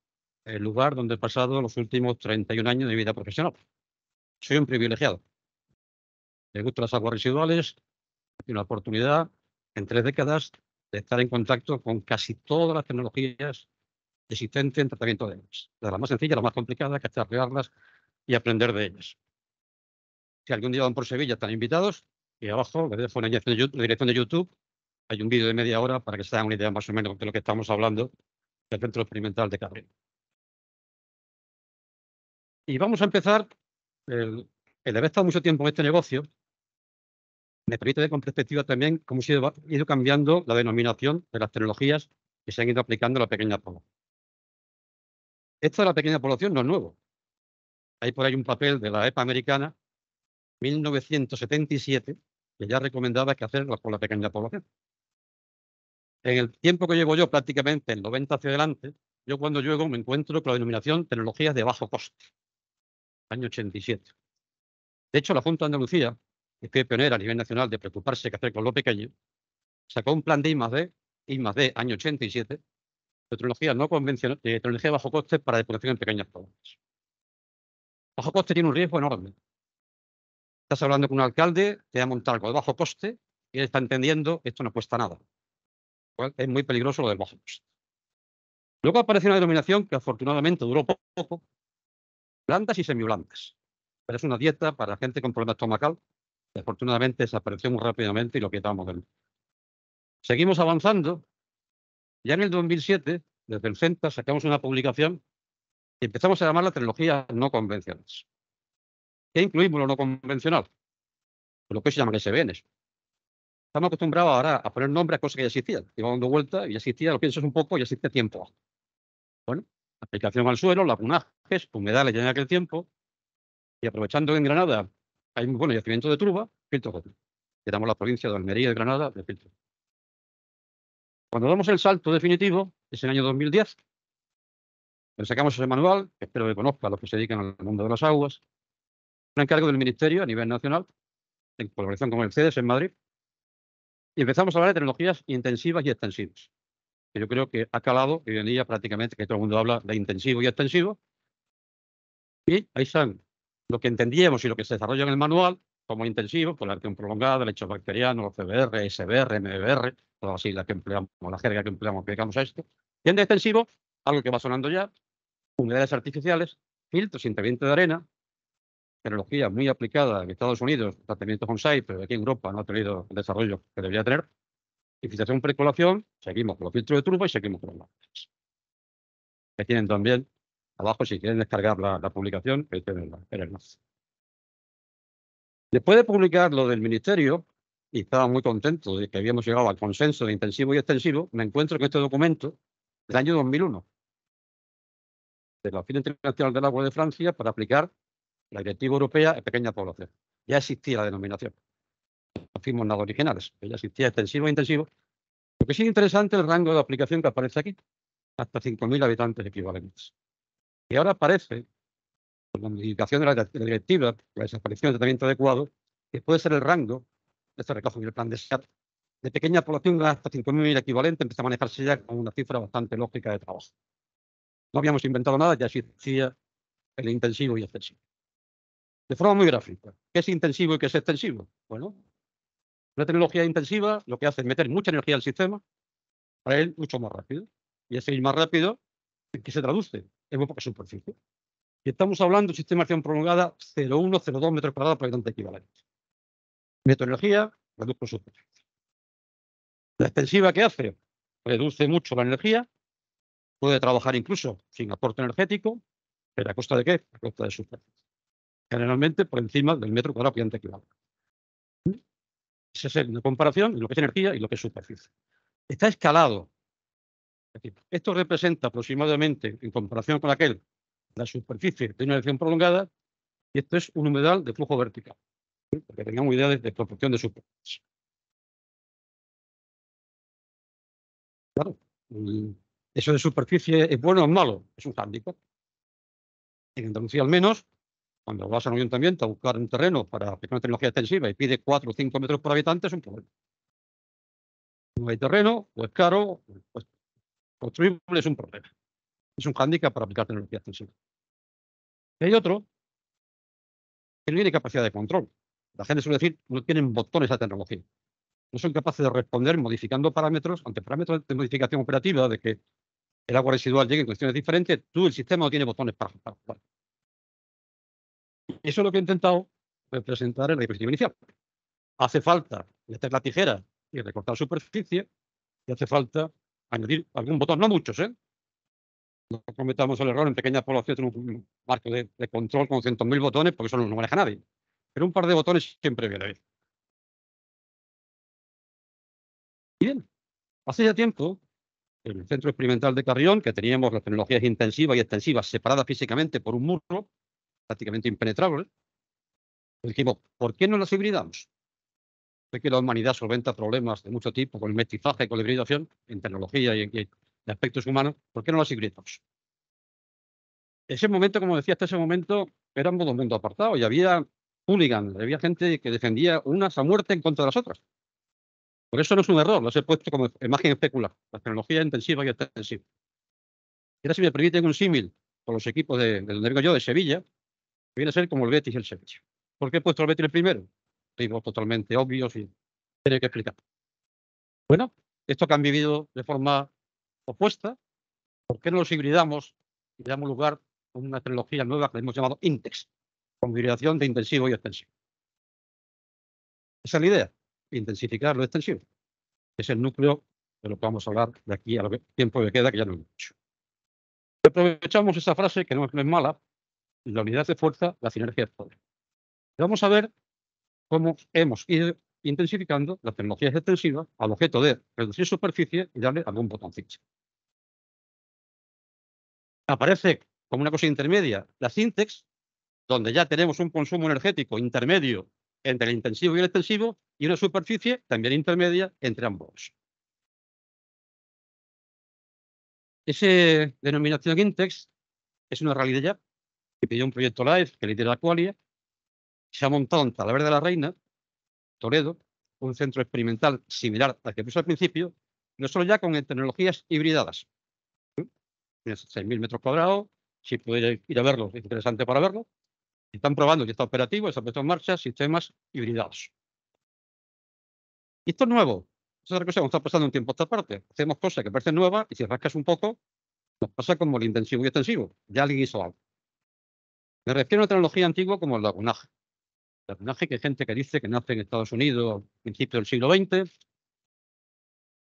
el lugar donde he pasado los últimos 31 años de mi vida profesional. Soy un privilegiado. Me gustan las aguas residuales, y una oportunidad en 3 décadas de estar en contacto con casi todas las tecnologías existentes en tratamiento de ellas. De la más sencilla a la más complicada, que desarrollarlas y aprender de ellas. Si algún día van por Sevilla, están invitados. Y abajo les dejo una dirección de YouTube. Hay un vídeo de media hora para que se hagan una idea más o menos de lo que estamos hablando del Centro Experimental de Cabrera. Y vamos a empezar. El haber estado mucho tiempo en este negocio me permite ver con perspectiva también cómo se ha ido cambiando la denominación de las tecnologías que se han ido aplicando a la pequeña población. Esto de la pequeña población no es nuevo. Hay por ahí un papel de la EPA americana, 1977, que ya recomendaba que hacerlo por la pequeña población. En el tiempo que llevo yo, prácticamente el 90 hacia adelante, yo cuando llego me encuentro con la denominación tecnologías de bajo coste, año 87. De hecho, la Junta de Andalucía, que fue pionera a nivel nacional de preocuparse qué hacer con lo pequeño, sacó un plan de I+D, año 87, de tecnología no convencional, de tecnología de bajo coste para depuración en pequeñas poblaciones. Bajo coste tiene un riesgo enorme. Estás hablando con un alcalde, te va a montar algo de bajo coste y él está entendiendo que esto no cuesta nada. Es muy peligroso lo del bajo coste. Luego apareció una denominación que afortunadamente duró poco, blandas y semiblandas. Pero es una dieta para gente con problemas estomacal que afortunadamente desapareció muy rápidamente y lo quitamos del. Seguimos avanzando. Ya en el 2007, desde el CENTA, sacamos una publicación y empezamos a llamarla tecnologías no convencionales. ¿Qué incluimos lo no convencional? Pues lo que se llaman SBNs. Estamos acostumbrados ahora a poner nombre a cosas que ya existían. Iba dando vuelta y ya existía, lo piensas un poco, ya existe tiempo. Bueno, aplicación al suelo, lagunajes, humedales ya en aquel tiempo. Y aprovechando en Granada, hay muy buenos yacimientos de turba, filtro Gotri. Quedamos la provincia de Almería y de Granada de filtro. Cuando damos el salto definitivo, es el año 2010, le sacamos ese manual, que espero que conozca a los que se dedican al mundo de las aguas, un encargo del Ministerio a nivel nacional, en colaboración con el CEDES en Madrid, y empezamos a hablar de tecnologías intensivas y extensivas, que yo creo que ha calado hoy en día prácticamente que todo el mundo habla de intensivo y extensivo, y ahí están lo que entendíamos y lo que se desarrolla en el manual como intensivo, por la acción prolongada, el hecho bacteriano, los CBR, SBR, MBR, todas las siglas que empleamos, la jerga que empleamos, aplicamos a esto. Y en extensivo, algo que va sonando ya, humedales artificiales, filtros sin tratamiento de arena, tecnología muy aplicada en Estados Unidos, tratamiento on-site, pero aquí en Europa no ha tenido el desarrollo que debería tener. Y filtración precolación, seguimos con los filtros de turbo y seguimos con los lápices. Que tienen también, abajo, si quieren descargar la publicación, que tienen el enlace. Después de publicar lo del Ministerio, y estaba muy contento de que habíamos llegado al consenso de intensivo y extensivo, me encuentro con este documento del año 2001, de la Oficina Internacional del Agua de Francia, para aplicar la Directiva Europea en pequeña población. Ya existía la denominación. No fuimos nada originales, ya existía extensivo e intensivo. Lo que sí es interesante es el rango de aplicación que aparece aquí, hasta 5.000 habitantes equivalentes. Y ahora aparece, con la modificación de la directiva, la desaparición del tratamiento adecuado, que puede ser el rango, este recoge en el plan de SAT, de pequeña población hasta 5.000 equivalentes, empieza a manejarse ya con una cifra bastante lógica de trabajo. No habíamos inventado nada, ya existía el intensivo y extensivo. De forma muy gráfica, ¿qué es intensivo y qué es extensivo? Bueno, una tecnología intensiva lo que hace es meter mucha energía al sistema para ir mucho más rápido. Y ese ir más rápido, ¿en qué se traduce? En muy poca superficie. Y estamos hablando de un sistema de acción prolongada 0,1, 0,2 metros cuadrados por habitante equivalente. Meto energía, reduzco superficie. La extensiva, ¿qué hace? Reduce mucho la energía, puede trabajar incluso sin aporte energético, pero ¿a costa de qué? A costa de superficie. Generalmente por encima del metro cuadrado por habitante equivalente. Esa es una comparación en lo que es energía y lo que es superficie. Está escalado. Es decir, esto representa aproximadamente, en comparación con aquel, la superficie de una acción prolongada, Y esto es un humedal de flujo vertical, ¿sí? Para que tengamos idea de proporción de superficie. Claro, eso de superficie es bueno o es malo, es un hándicap. En Andalucía, al menos, cuando vas a un ayuntamiento a buscar un terreno para aplicar una tecnología extensiva y pide 4 o 5 metros por habitante, es un problema. No hay terreno, o es caro, pues construible es un problema. Es un hándicap para aplicar tecnología extensiva. Y hay otro que no tiene capacidad de control. La gente suele decir, no tienen botones a tecnología. No son capaces de responder modificando parámetros, ante parámetros de modificación operativa, de que el agua residual llegue en cuestiones diferentes, el sistema no tiene botones para jugar. Eso es lo que he intentado representar en la diapositiva inicial. Hace falta meter la tijera y recortar superficie, y hace falta añadir algún botón, no muchos, ¿eh? No cometamos el error en pequeñas poblaciones, un marco de control con 100.000 botones, porque eso no maneja nadie. Pero un par de botones siempre viene bien. Bien, hace ya tiempo, en el Centro Experimental de Carrión, que teníamos las tecnologías intensivas y extensivas separadas físicamente por un muro prácticamente impenetrable, dijimos, ¿por qué no las hibridamos? Sé que la humanidad solventa problemas de mucho tipo con el mestizaje, con la hibridación, en tecnología y en aspectos humanos, ¿por qué no las hibridamos? Ese momento, como decía, hasta ese momento era un mundo apartado y había hooligans, había gente que defendía unas a muerte en contra de las otras. Por eso no es un error, los he puesto como imagen especular, la tecnología intensiva y extensiva. Y ahora, si me permiten un símil con los equipos de donde vengo yo, de Sevilla, viene a ser como el Betis y el Sevilla. ¿Por qué he puesto el Betis el primero? Digo, totalmente obvios y tiene que explicar. Bueno, esto que han vivido de forma opuesta, ¿por qué no los hibridamos y damos lugar a una tecnología nueva que hemos llamado Intex, con hibridación de intensivo y extensivo? Esa es la idea, intensificar lo extensivo. Es el núcleo de lo que vamos a hablar de aquí a lo tiempo que queda, que ya no hemos hecho. Aprovechamos esa frase, que no es mala, la unidad de fuerza, la sinergia de poder. Y vamos a ver cómo hemos ido intensificando las tecnologías extensivas al objeto de reducir superficie y darle algún botoncito. Aparece como una cosa intermedia la Sintex, donde ya tenemos un consumo energético intermedio entre el intensivo y el extensivo y una superficie también intermedia entre ambos. Esa denominación Intex es una realidad ya, que pidió un proyecto LIFE que lidera Aqualia. Se ha montado en Talavera de la Reina, Toledo, un centro experimental similar al que puse al principio, no solo ya con tecnologías hibridadas. Tiene 6.000 metros cuadrados, si puede ir a verlo, es interesante para verlo. Están probando que está operativo, está puesto en marcha, sistemas hibridados. Y esto es nuevo. Es otra cosa que nos está pasando un tiempo a esta parte. Hacemos cosas que parecen nuevas y si rascas un poco, nos pasa como el intensivo y extensivo. Ya alguien hizo algo. Me refiero a una tecnología antigua como el lagunaje. El lagunaje, que hay gente que dice que nace en Estados Unidos a principios del siglo XX,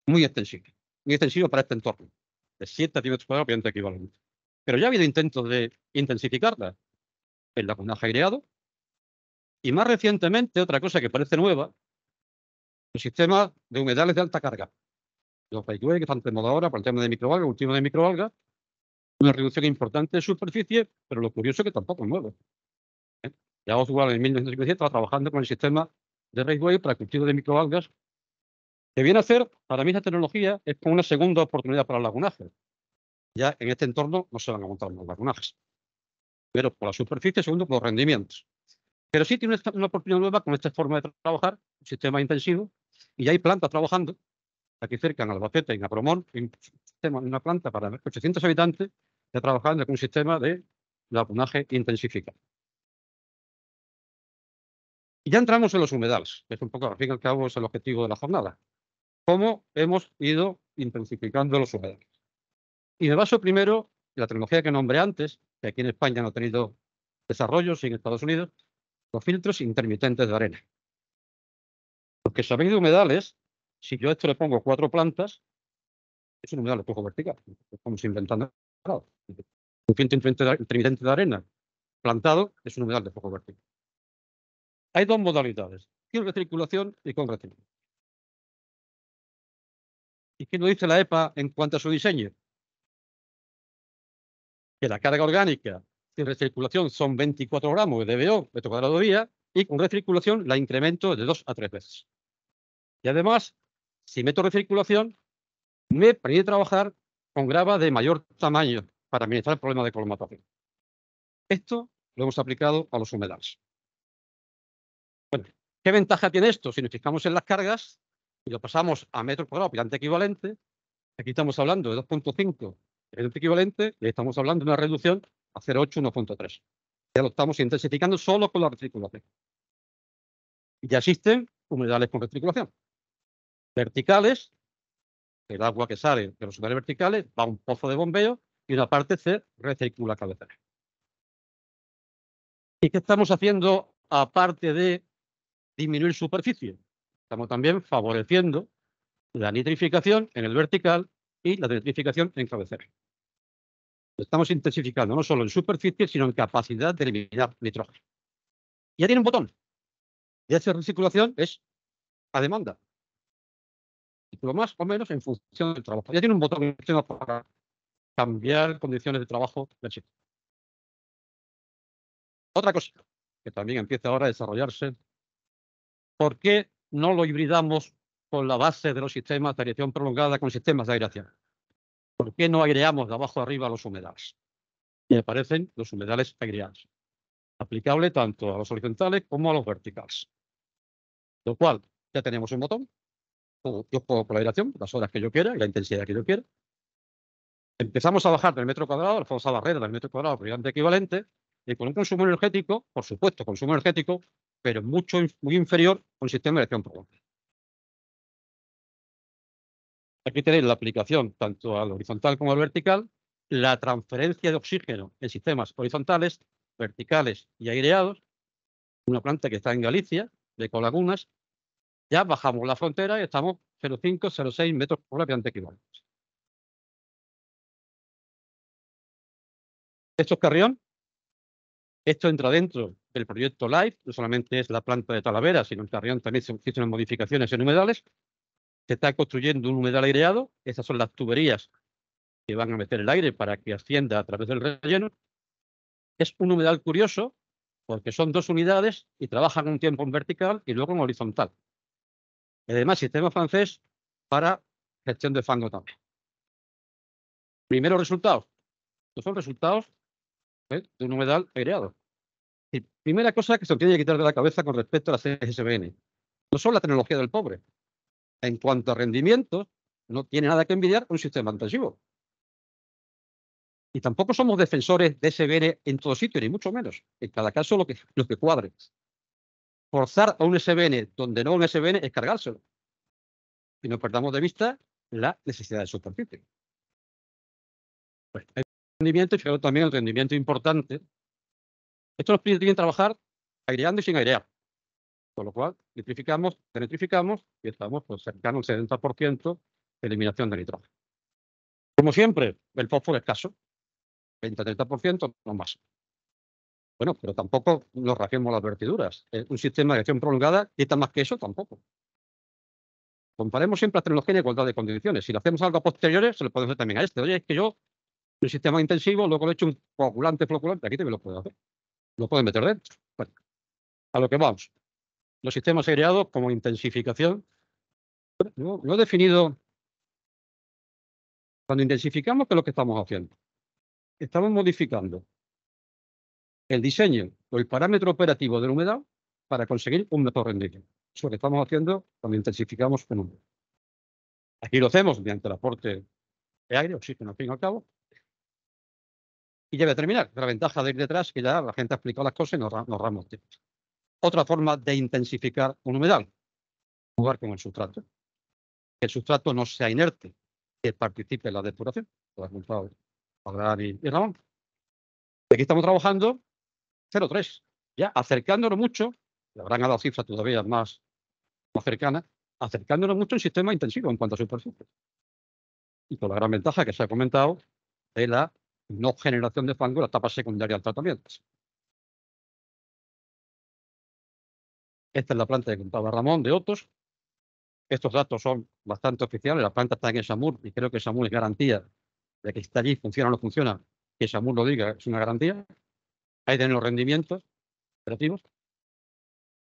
muy extensivo para este entorno, de 7 centímetros cuadrados equivalente. Pero ya ha habido intentos de intensificarla, el lagunaje aireado, y más recientemente, otra cosa que parece nueva, el sistema de humedales de alta carga. Los Railway, que están de moda ahora por el tema de microalgas, cultivo de microalgas, una reducción importante de superficie, pero lo curioso es que tampoco es nuevo. Ya Oswald en 1957 estaba trabajando con el sistema de Railway para el cultivo de microalgas, que viene a ser, para mí, esa tecnología es como una segunda oportunidad para el lagunaje. Ya en este entorno no se van a montar los lagunajes. Pero por la superficie, segundo, por los rendimientos. Pero sí tiene una oportunidad nueva con esta forma de trabajar, un sistema intensivo, y ya hay plantas trabajando, aquí cerca en Albacete, en Apromón, una planta para 800 habitantes, ya trabajando con un sistema de lagunaje intensificado. Y ya entramos en los humedales, que es un poco, al fin y al cabo, es el objetivo de la jornada. ¿Cómo hemos ido intensificando los humedales? Y me baso primero en la tecnología que nombré antes, que aquí en España no ha tenido desarrollo, sí en Estados Unidos, los filtros intermitentes de arena. Los que sabéis de humedales, si yo a esto le pongo 4 plantas, es un humedal de flujo vertical. Estamos inventando. Un filtro intermitente de arena plantado es un humedal de flujo vertical. Hay 2 modalidades, sin recirculación y con recirculación. ¿Y qué nos dice la EPA en cuanto a su diseño? Que la carga orgánica Sin recirculación son 24 gramos de DBO, metro cuadrado día, y con recirculación la incremento de 2 a 3 veces. Y además, si meto recirculación, me permite trabajar con grava de mayor tamaño para minimizar el problema de colmatación. Esto lo hemos aplicado a los humedales. Bueno, ¿qué ventaja tiene esto? Si nos fijamos en las cargas y lo pasamos a metros cuadrados por equivalente, aquí estamos hablando de 2.5 equivalente y estamos hablando de una reducción a 0,8, 1.3. Ya lo estamos intensificando solo con la recirculación. Ya existen humedales con recirculación. Verticales, el agua que sale de los humedales verticales va a un pozo de bombeo y una parte se recircula a cabecera. ¿Y qué estamos haciendo aparte de disminuir superficie? Estamos también favoreciendo la nitrificación en el vertical y la nitrificación en cabecera. Lo estamos intensificando no solo en superficie, sino en capacidad de eliminar nitrógeno. Ya tiene un botón. Y esa recirculación es a demanda. Lo más o menos en función del trabajo. Ya tiene un botón para cambiar condiciones de trabajo del sitio. Otra cosa que también empieza ahora a desarrollarse. ¿Por qué no lo hibridamos con la base de los sistemas de aireación prolongada con sistemas de aireación? ¿Por qué no aireamos de abajo arriba los humedales? Y aparecen los humedales aireados, aplicable tanto a los horizontales como a los verticales. Lo cual, ya tenemos un botón. Yo puedo por la aireación, las horas que yo quiera y la intensidad que yo quiera. Empezamos a bajar del metro cuadrado, la famosa barrera del metro cuadrado por gigante equivalente, y con un consumo energético, por supuesto, consumo energético, pero muy inferior a un sistema de aireación prolongada. Aquí tenéis la aplicación tanto al horizontal como al vertical, la transferencia de oxígeno en sistemas horizontales, verticales y aireados. Una planta que está en Galicia, de Colagunas. Ya bajamos la frontera y estamos 0,5, 0,6 metros por habitante equivalentes. Esto es Carrión. Esto entra dentro del proyecto LIFE. No solamente es la planta de Talavera, sino en Carrión también se hicieron modificaciones en humedales. Se está construyendo un humedal aireado. Estas son las tuberías que van a meter el aire para que ascienda a través del relleno. Es un humedal curioso porque son dos unidades y trabajan un tiempo en vertical y luego en horizontal. Y además, sistema francés para gestión de fango también. Primeros resultados. Estos son resultados de un humedal aireado. Y primera cosa que se tiene que quitar de la cabeza con respecto a las SBN. No son la tecnología del pobre. En cuanto a rendimiento, no tiene nada que envidiar un sistema intensivo. Y tampoco somos defensores de SBN en todo sitio, ni mucho menos. En cada caso, lo que cuadre. Forzar a un SBN donde no un SBN es cargárselo. Y no perdamos de vista la necesidad de superficie. Pues, el rendimiento, y fijaros también el rendimiento importante. Esto nos permite trabajar aireando y sin airear. Con lo cual, nitrificamos, denitrificamos y estamos pues, cercanos al 70% de eliminación de nitrógeno. Como siempre, el fósforo es escaso. 20-30%, no más. Bueno, pero tampoco nos rajemos las vertiduras. Un sistema de acción prolongada quita más que eso, tampoco. Comparemos siempre la tecnología en igualdad de condiciones. Si le hacemos algo a posteriores, se lo podemos hacer también a este. Oye, es que yo, en un sistema intensivo, luego le he hecho un coagulante, floculante, aquí también lo puedo hacer. Lo pueden meter dentro. Bueno, a lo que vamos. Los sistemas aireados como intensificación. Bueno, lo he definido. Cuando intensificamos, ¿qué es lo que estamos haciendo? Estamos modificando el diseño o el parámetro operativo de la humedad para conseguir un mejor rendimiento. Eso es lo que estamos haciendo cuando intensificamos un humedal. Aquí lo hacemos mediante el aporte de aire, oxígeno, al fin y al cabo. Y ya voy a terminar. La ventaja de ir detrás, que ya la gente ha explicado las cosas y nos ahorramos tiempo. Otra forma de intensificar un humedal, jugar con el sustrato. Que el sustrato no sea inerte, que participe en la depuración. Lo ha contado Adrián y Ramón. Aquí estamos trabajando 0,3. Ya acercándonos mucho, le habrán dado cifras todavía más cercanas, acercándonos mucho al sistema intensivo en cuanto a superficie. Y con la gran ventaja que se ha comentado de la no generación de fango en la etapa secundaria del tratamiento. Esta es la planta que contaba Ramón de Otos. Estos datos son bastante oficiales. La planta está en Esamur y creo que Esamur es garantía de que está allí, funciona o no funciona. Que Esamur lo diga, es una garantía. Ahí tienen los rendimientos operativos.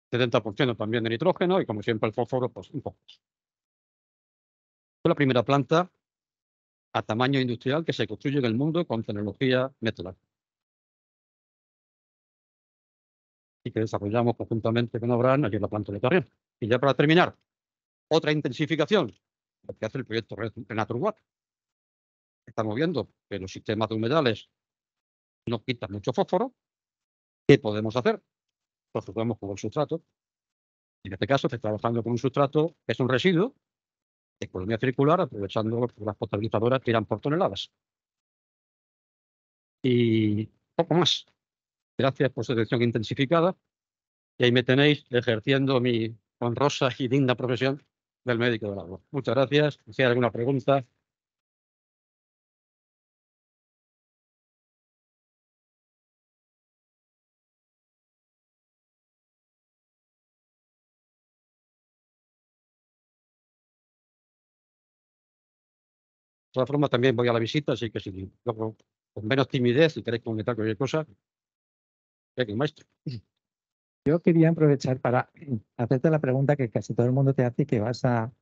70% también de nitrógeno y, como siempre, el fósforo, pues un poco más. Fue la primera planta a tamaño industrial que se construye en el mundo con tecnología Metlar. Y que desarrollamos conjuntamente con Abraham aquí en la planta de Carrión. Y ya para terminar, otra intensificación, lo que hace el proyecto Renaturwater. Estamos viendo que los sistemas de humedales nos quitan mucho fósforo. ¿Qué podemos hacer? Pues podemos con el sustrato. En este caso, se está trabajando con un sustrato que es un residuo de economía circular, aprovechando que las potabilizadoras tiran por toneladas. Y poco más. Gracias por su atención intensificada. Y ahí me tenéis ejerciendo mi honrosa y digna profesión del médico del agua. Muchas gracias. Si hay alguna pregunta. De todas formas, también voy a la visita, así que si luego con menos timidez, si queréis comentar cualquier cosa, venga, maestro. Yo quería aprovechar para hacerte la pregunta que casi todo el mundo te hace y que vas a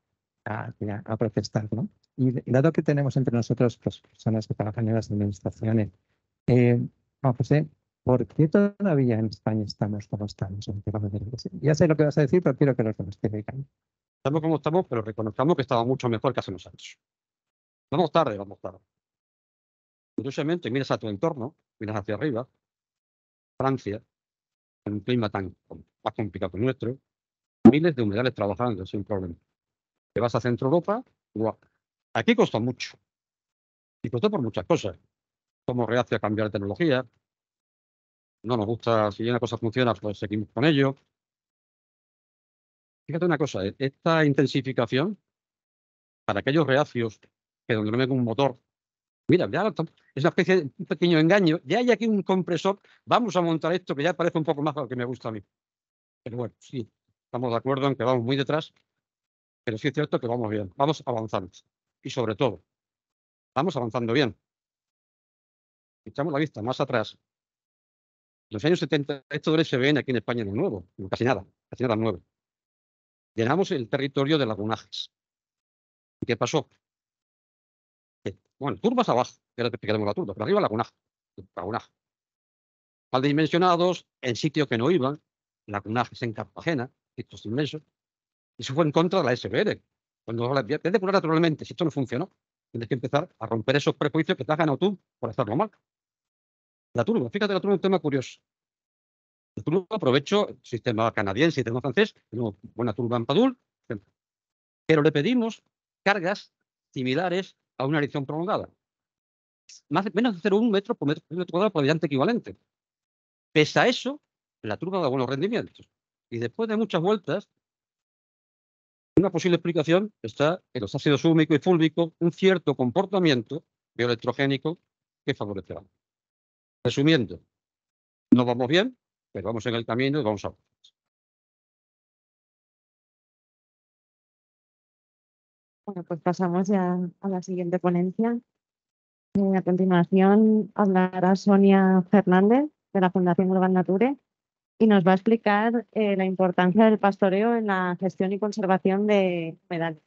protestar, ¿no? Y dado que tenemos entre nosotros pues, personas que trabajan en las administraciones, Juan José, ¿por qué todavía en España estamos como estamos? Ya sé lo que vas a decir, pero quiero que los demás te digan. Estamos como estamos, pero reconozcamos que estamos mucho mejor que hace unos años. Vamos tarde, vamos tarde. Curiosamente, miras a tu entorno, miras hacia arriba, Francia, en un clima tan más complicado que el nuestro, miles de humedales trabajando sin problema. Te vas a Centro Europa, igual. Aquí costó mucho. Y costó por muchas cosas. Somos reacios a cambiar de tecnología. No nos gusta, si una cosa funciona, pues seguimos con ello. Fíjate una cosa, esta intensificación, para aquellos reacios que donde no ven un motor, mira, ya es una especie de un pequeño engaño. Ya hay aquí un compresor, vamos a montar esto que ya parece un poco más a lo que me gusta a mí. Pero bueno, sí, estamos de acuerdo en que vamos muy detrás, pero sí es cierto que vamos bien, vamos avanzando. Y sobre todo, vamos avanzando bien. Echamos la vista más atrás. En los años 70, esto del SBN aquí en España no es nuevo, casi nada nuevo. Llenamos el territorio de lagunajes. ¿Y qué pasó? Bueno, turbas abajo, que ahora te explicaremos la turba, pero arriba lagunaje. Mal dimensionados, en sitios que no iban, lagunajes en Cartagena, sitios inmensos. Eso fue en contra de la SBR. Cuando la de depurar naturalmente, si esto no funcionó, tienes que empezar a romper esos prejuicios que te has ganado tú por hacerlo mal. La turba, fíjate, la turba es un tema curioso. La turba aprovecho el sistema canadiense y el sistema francés, tenemos buena turba en Padul, pero le pedimos cargas similares a una erección prolongada. Menos de 0,1 metro por metro cuadrado por habitante equivalente. Pese a eso, la turba da buenos rendimientos. Y después de muchas vueltas, una posible explicación está en los ácidos húmico y fúlvico, un cierto comportamiento bioelectrogénico que favorecerá. Resumiendo, no vamos bien, pero vamos en el camino y vamos a... Bueno, pues pasamos ya a la siguiente ponencia. A continuación hablará Sonia Fernández de la Fundación Global Nature y nos va a explicar la importancia del pastoreo en la gestión y conservación de humedales.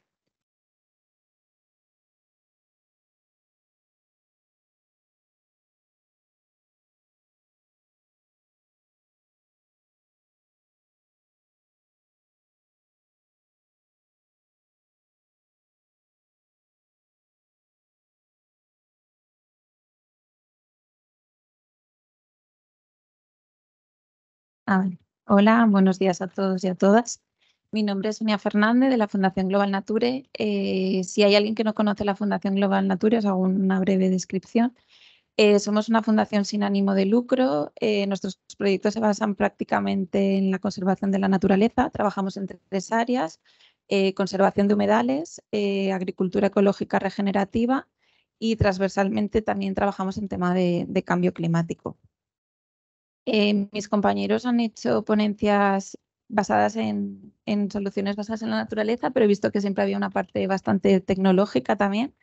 Hola, buenos días a todos y a todas. Mi nombre es Sonia Fernández de la Fundación Global Nature. Si hay alguien que no conoce la Fundación Global Nature, os hago una breve descripción. Somos una fundación sin ánimo de lucro. Nuestros proyectos se basan prácticamente en la conservación de la naturaleza. Trabajamos en 3 áreas: conservación de humedales, agricultura ecológica regenerativa y transversalmente también trabajamos en tema de cambio climático. Mis compañeros han hecho ponencias basadas en soluciones basadas en la naturaleza, pero he visto que siempre había una parte bastante tecnológica también.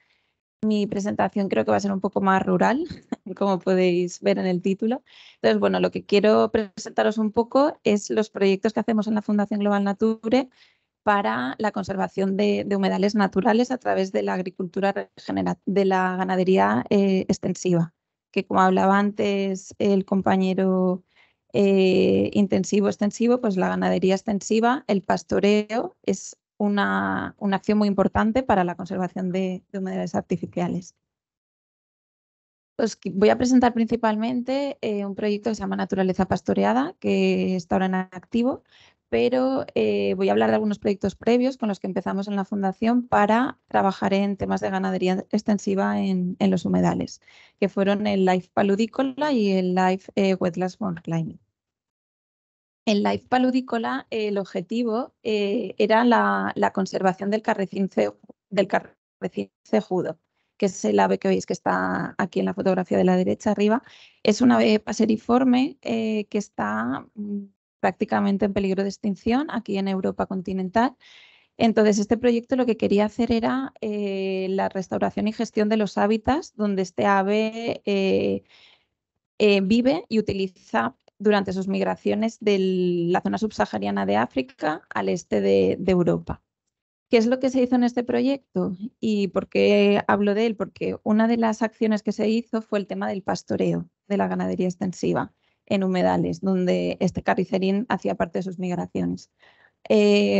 Mi presentación creo que va a ser un poco más rural, como podéis ver en el título. Entonces, bueno, lo que quiero presentaros un poco es los proyectos que hacemos en la Fundación Global Nature para la conservación de humedales naturales a través de la agricultura de la ganadería extensiva, que como hablaba antes el compañero intensivo-extensivo, pues la ganadería extensiva, el pastoreo es una acción muy importante para la conservación de humedales artificiales. Os voy a presentar principalmente un proyecto que se llama Naturaleza Pastoreada, que está ahora en activo, pero voy a hablar de algunos proyectos previos con los que empezamos en la Fundación para trabajar en temas de ganadería extensiva en los humedales, que fueron el Life Paludícola y el Life Wetlands for Climate. En Life Paludícola el objetivo era la conservación del carrecín cejudo, que es el ave que veis que está aquí en la fotografía de la derecha arriba. Es un ave paseriforme que está prácticamente en peligro de extinción aquí en Europa continental. Entonces, este proyecto lo que quería hacer era la restauración y gestión de los hábitats donde este ave vive y utiliza durante sus migraciones de la zona subsahariana de África al este de Europa. ¿Qué es lo que se hizo en este proyecto? ¿Y por qué hablo de él? Porque una de las acciones que se hizo fue el tema del pastoreo de la ganadería extensiva en humedales, donde este carnicerín hacía parte de sus migraciones.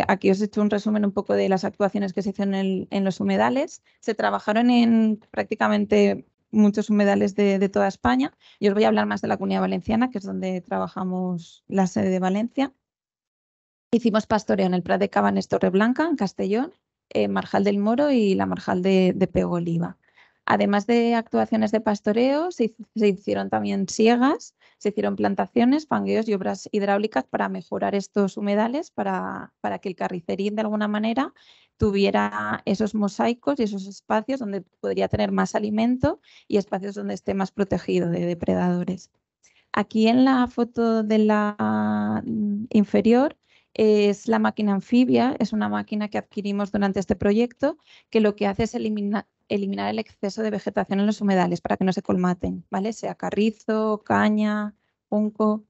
Aquí os he hecho un resumen un poco de las actuaciones que se hicieron en los humedales. Se trabajaron en prácticamente muchos humedales de toda España. Y os voy a hablar más de la Comunidad Valenciana, que es donde trabajamos la sede de Valencia. Hicimos pastoreo en el Prat de Cabanes Torreblanca, en Castellón, Marjal del Moro y la Marjal de Pego Oliva. Además de actuaciones de pastoreo, se hicieron también siegas, se hicieron plantaciones, fangueos y obras hidráulicas para mejorar estos humedales, para que el carnicerín de alguna manera tuviera esos mosaicos y esos espacios donde podría tener más alimento y espacios donde esté más protegido de depredadores. Aquí en la foto de la inferior es la máquina anfibia, es una máquina que adquirimos durante este proyecto que lo que hace es eliminar el exceso de vegetación en los humedales para que no se colmaten, ¿vale? Sea carrizo, caña, junco.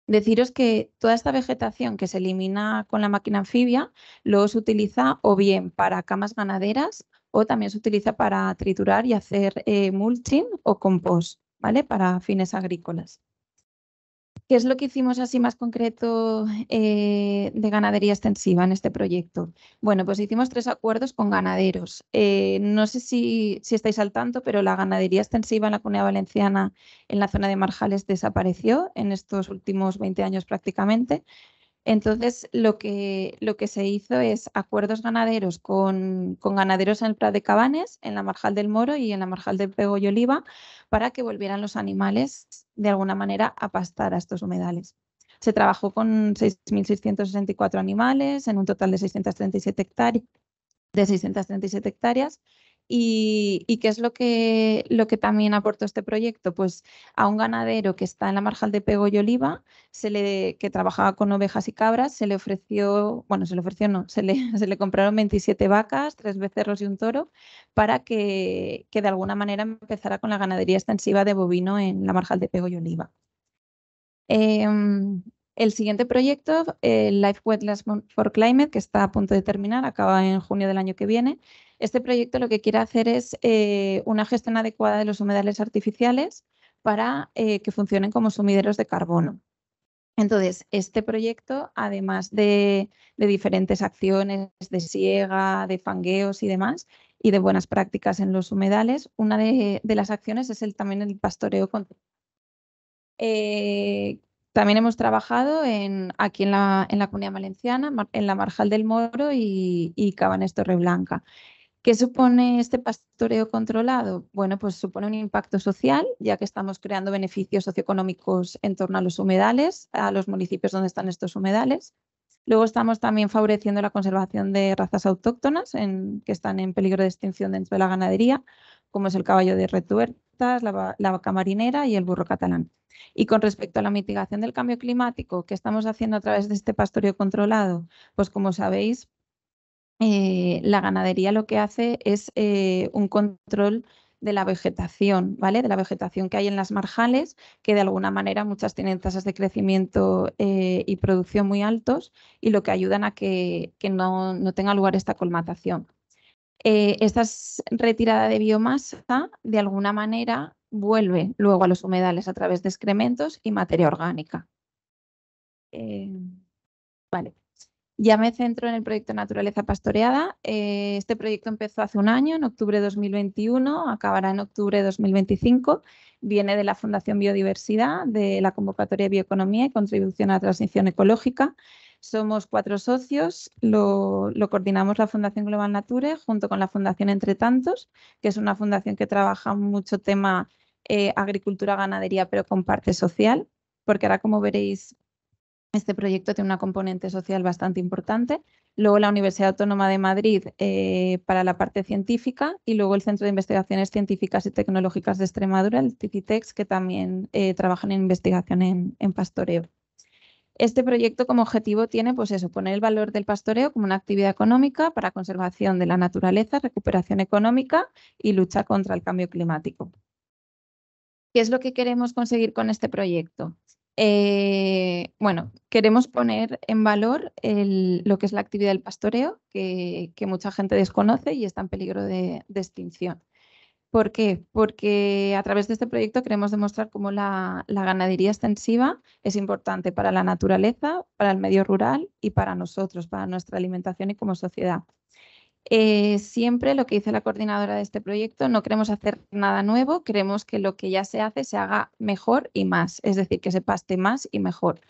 Deciros que toda esta vegetación que se elimina con la máquina anfibia luego se utiliza o bien para camas ganaderas o también se utiliza para triturar y hacer mulching o compost, ¿vale? Para fines agrícolas. ¿Qué es lo que hicimos así más concreto de ganadería extensiva en este proyecto? Bueno, pues hicimos 3 acuerdos con ganaderos. No sé si estáis al tanto, pero la ganadería extensiva en la Comunidad Valenciana en la zona de Marjales desapareció en estos últimos 20 años prácticamente. Entonces, lo que se hizo es acuerdos ganaderos con ganaderos en el Prat de Cabanes, en la Marjal del Moro y en la Marjal de Pego y Oliva, para que volvieran los animales de alguna manera a pastar a estos humedales. Se trabajó con 6.664 animales en un total de 637 hectáreas. ¿Y qué es lo que también aportó este proyecto? Pues a un ganadero que está en la Marjal de Pego y Oliva, que trabajaba con ovejas y cabras, se le compraron 27 vacas, 3 becerros y un toro para que de alguna manera empezara con la ganadería extensiva de bovino en la Marjal de Pego y Oliva. El siguiente proyecto, el Life Wetlands for Climate, que está a punto de terminar, acaba en junio del año que viene. Este proyecto lo que quiere hacer es una gestión adecuada de los humedales artificiales para que funcionen como sumideros de carbono. Entonces, este proyecto, además de diferentes acciones de siega, de fangueos y demás, y de buenas prácticas en los humedales, una de las acciones es también el pastoreo controlado. También hemos trabajado aquí en la Comunidad Valenciana, en la Marjal del Moro y Cabanes Torreblanca. ¿Qué supone este pastoreo controlado? Bueno, pues supone un impacto social, ya que estamos creando beneficios socioeconómicos en torno a los humedales, a los municipios donde están estos humedales. Luego estamos también favoreciendo la conservación de razas autóctonas que están en peligro de extinción dentro de la ganadería, como es el caballo de retuertas, la vaca marinera y el burro catalán. Y con respecto a la mitigación del cambio climático, ¿qué estamos haciendo a través de este pastoreo controlado? Pues como sabéis, la ganadería lo que hace es un control de la vegetación, ¿vale? De la vegetación que hay en las marjales, que de alguna manera muchas tienen tasas de crecimiento y producción muy altos y lo que ayudan a que no tenga lugar esta colmatación. Esta retirada de biomasa, de alguna manera, vuelve luego a los humedales a través de excrementos y materia orgánica. Vale. Ya me centro en el proyecto Naturaleza Pastoreada. Este proyecto empezó hace un año, en octubre de 2021, acabará en octubre de 2025. Viene de la Fundación Biodiversidad, de la convocatoria de Bioeconomía y Contribución a la Transición Ecológica. Somos 4 socios, lo coordinamos la Fundación Global Nature junto con la Fundación Entre Tantos, que es una fundación que trabaja mucho tema agricultura, ganadería, pero con parte social, porque ahora, como veréis, este proyecto tiene una componente social bastante importante. Luego la Universidad Autónoma de Madrid para la parte científica y luego el Centro de Investigaciones Científicas y Tecnológicas de Extremadura, el CICITEX, que también trabajan en investigación en pastoreo. Este proyecto como objetivo tiene pues eso, poner el valor del pastoreo como una actividad económica para conservación de la naturaleza, recuperación económica y lucha contra el cambio climático. ¿Qué es lo que queremos conseguir con este proyecto? Bueno, queremos poner en valor lo que es la actividad del pastoreo, que mucha gente desconoce y está en peligro de extinción. ¿Por qué? Porque a través de este proyecto queremos demostrar cómo la ganadería extensiva es importante para la naturaleza, para el medio rural y para nosotros, para nuestra alimentación y como sociedad. Siempre lo que dice la coordinadora de este proyecto, no queremos hacer nada nuevo, queremos que lo que ya se hace se haga mejor y más, es decir, que se paste más y mejor.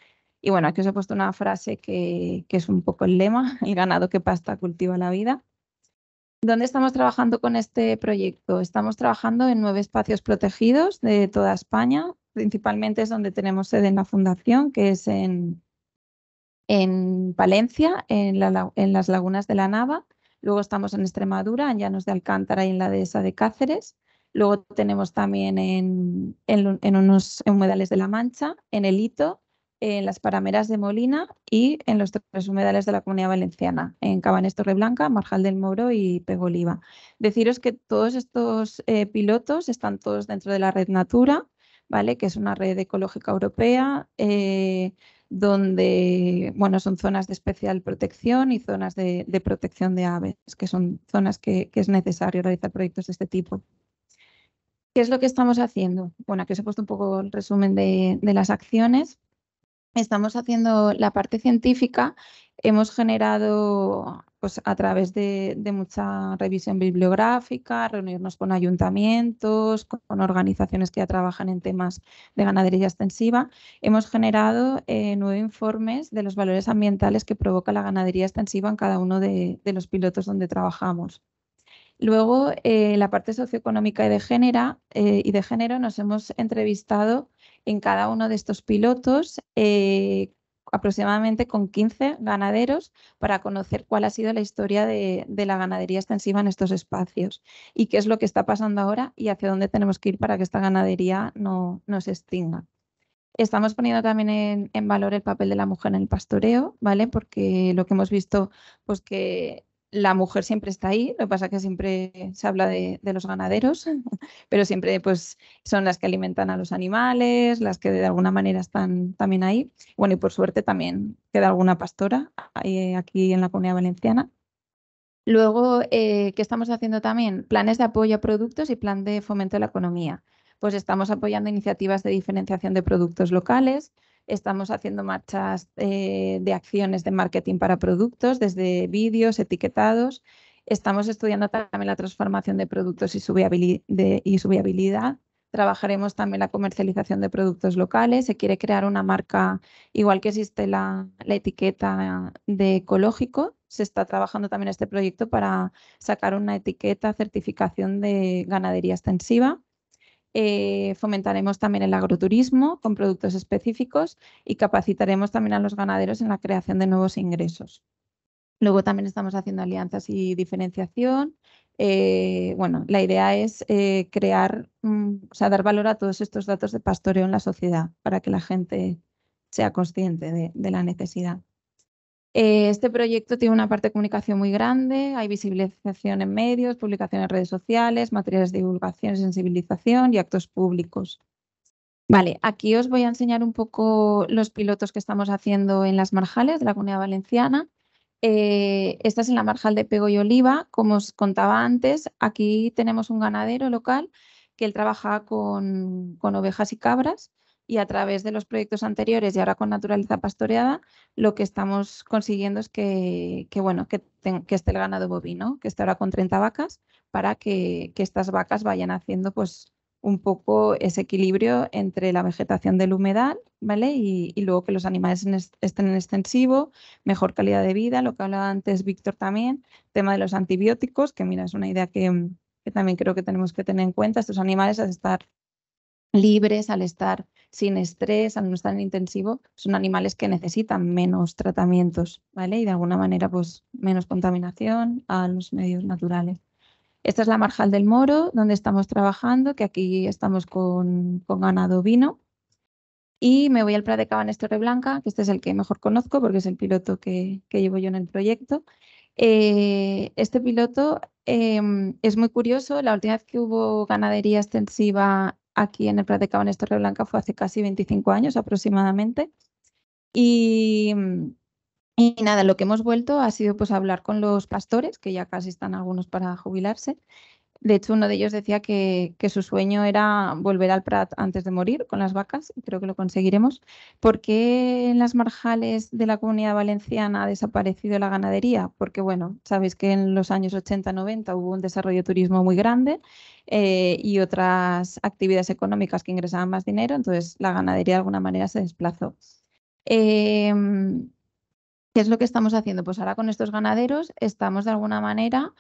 Y bueno, aquí os he puesto una frase que es un poco el lema, el ganado que pasta cultiva la vida. ¿Dónde estamos trabajando con este proyecto? Estamos trabajando en 9 espacios protegidos de toda España, principalmente es donde tenemos sede en la fundación, que es en Palencia, en las lagunas de la Nava. Luego estamos en Extremadura, en Llanos de Alcántara y en la dehesa de Cáceres. Luego tenemos también en unos humedales de La Mancha, en El Hito, en las Parameras de Molina y en los 3 humedales de la Comunidad Valenciana, en Cabanés, Torreblanca, Marjal del Moro y Pegoliva. Deciros que todos estos pilotos están todos dentro de la red Natura, ¿vale? Que es una red ecológica europea, donde bueno, son zonas de especial protección y zonas de protección de aves, que son zonas que es necesario realizar proyectos de este tipo. ¿Qué es lo que estamos haciendo? Bueno, aquí os he puesto un poco el resumen de las acciones. Estamos haciendo la parte científica, hemos generado pues, a través de mucha revisión bibliográfica, reunirnos con ayuntamientos, con organizaciones que ya trabajan en temas de ganadería extensiva. Hemos generado 9 informes de los valores ambientales que provoca la ganadería extensiva en cada uno de los pilotos donde trabajamos. Luego, la parte socioeconómica y de género nos hemos entrevistado en cada uno de estos pilotos aproximadamente con 15 ganaderos para conocer cuál ha sido la historia de la ganadería extensiva en estos espacios y qué es lo que está pasando ahora y hacia dónde tenemos que ir para que esta ganadería no se extinga. Estamos poniendo también en valor el papel de la mujer en el pastoreo, ¿vale? Porque lo que hemos visto, pues que la mujer siempre está ahí, lo que pasa es que siempre se habla de los ganaderos, pero siempre pues, son las que alimentan a los animales, las que de alguna manera están también ahí. Bueno, y por suerte también queda alguna pastora aquí en la Comunidad Valenciana. Luego, ¿qué estamos haciendo también? Planes de apoyo a productos y plan de fomento de la economía. Pues estamos apoyando iniciativas de diferenciación de productos locales, estamos haciendo marchas de acciones de marketing para productos, desde vídeos, etiquetados. Estamos estudiando también la transformación de productos y su viabilidad. Trabajaremos también la comercialización de productos locales. Se quiere crear una marca, igual que existe la etiqueta de ecológico, se está trabajando también este proyecto para sacar una etiqueta, certificación de ganadería extensiva. Fomentaremos también el agroturismo con productos específicos y capacitaremos también a los ganaderos en la creación de nuevos ingresos. Luego también estamos haciendo alianzas y diferenciación. Bueno, la idea es crear, o sea, dar valor a todos estos datos de pastoreo en la sociedad para que la gente sea consciente de la necesidad. Este proyecto tiene una parte de comunicación muy grande, hay visibilización en medios, publicación en redes sociales, materiales de divulgación y sensibilización y actos públicos. Vale, aquí os voy a enseñar un poco los pilotos que estamos haciendo en las marjales de la Comunidad Valenciana. Esta es en la marjal de Pego y Oliva. Como os contaba antes, aquí tenemos un ganadero local que él trabaja con ovejas y cabras, y a través de los proyectos anteriores y ahora con Naturaleza Pastoreada, lo que estamos consiguiendo es que esté el ganado bovino, que esté ahora con 30 vacas, para que estas vacas vayan haciendo pues un poco ese equilibrio entre la vegetación del humedal, ¿vale? Y luego que los animales estén en extensivo, mejor calidad de vida, lo que hablaba antes Víctor también, tema de los antibióticos, que mira, es una idea que también creo que tenemos que tener en cuenta. Estos animales, al estar libres, al estar sin estrés, al no estar en intensivo, son animales que necesitan menos tratamientos, ¿vale? Y de alguna manera, pues, menos contaminación a los medios naturales. Esta es la marjal del Moro, donde estamos trabajando, que aquí estamos con ganado ovino. Y me voy al Prat de Cabanes Torreblanca, que este es el que mejor conozco porque es el piloto que llevo yo en el proyecto. Este piloto es muy curioso. La última vez que hubo ganadería extensiva aquí en el Prat de Cabanes Torreblanca fue hace casi 25 años aproximadamente. Y nada, lo que hemos vuelto ha sido pues hablar con los pastores, que ya casi están algunos para jubilarse. De hecho, uno de ellos decía que su sueño era volver al Prat antes de morir con las vacas, y creo que lo conseguiremos. ¿Por qué en las marjales de la Comunidad Valenciana ha desaparecido la ganadería? Porque, bueno, sabéis que en los años 80-90 hubo un desarrollo de turismo muy grande y otras actividades económicas que ingresaban más dinero, entonces la ganadería de alguna manera se desplazó. ¿Qué es lo que estamos haciendo? Pues ahora con estos ganaderos estamos de alguna manera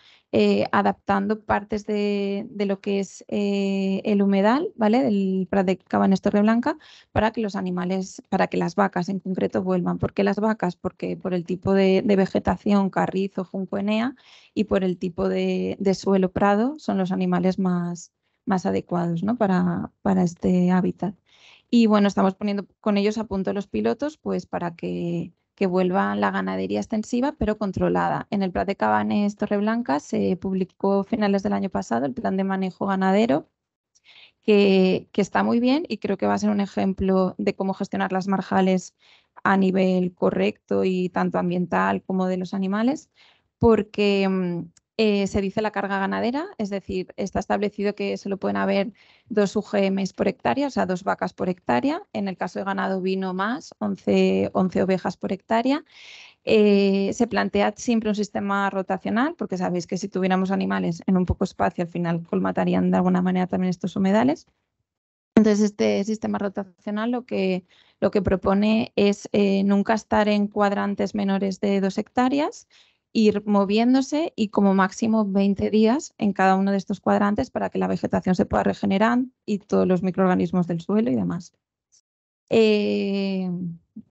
adaptando partes de lo que es el humedal, ¿vale? Del Prat de Cabanes Torreblanca, para que los animales, para que las vacas en concreto vuelvan. ¿Por qué las vacas? Porque por el tipo de vegetación, carrizo, junco, enea, y por el tipo de suelo prado son los animales más adecuados, ¿no? para este hábitat. Y bueno, estamos poniendo con ellos a punto los pilotos, pues para que vuelva la ganadería extensiva, pero controlada. En el Prat de Cabanes Torreblanca se publicó a finales del año pasado el plan de manejo ganadero, que está muy bien y creo que va a ser un ejemplo de cómo gestionar las marjales a nivel correcto y tanto ambiental como de los animales, porque se dice la carga ganadera, es decir, está establecido que solo pueden haber 2 UGMs por hectárea, o sea, 2 vacas por hectárea. En el caso de ganado ovino más, 11 ovejas por hectárea. Se plantea siempre un sistema rotacional, porque sabéis que si tuviéramos animales en un poco espacio, al final colmatarían de alguna manera también estos humedales. Entonces, este sistema rotacional lo que propone es nunca estar en cuadrantes menores de 2 hectáreas, ir moviéndose y como máximo 20 días en cada uno de estos cuadrantes para que la vegetación se pueda regenerar y todos los microorganismos del suelo y demás.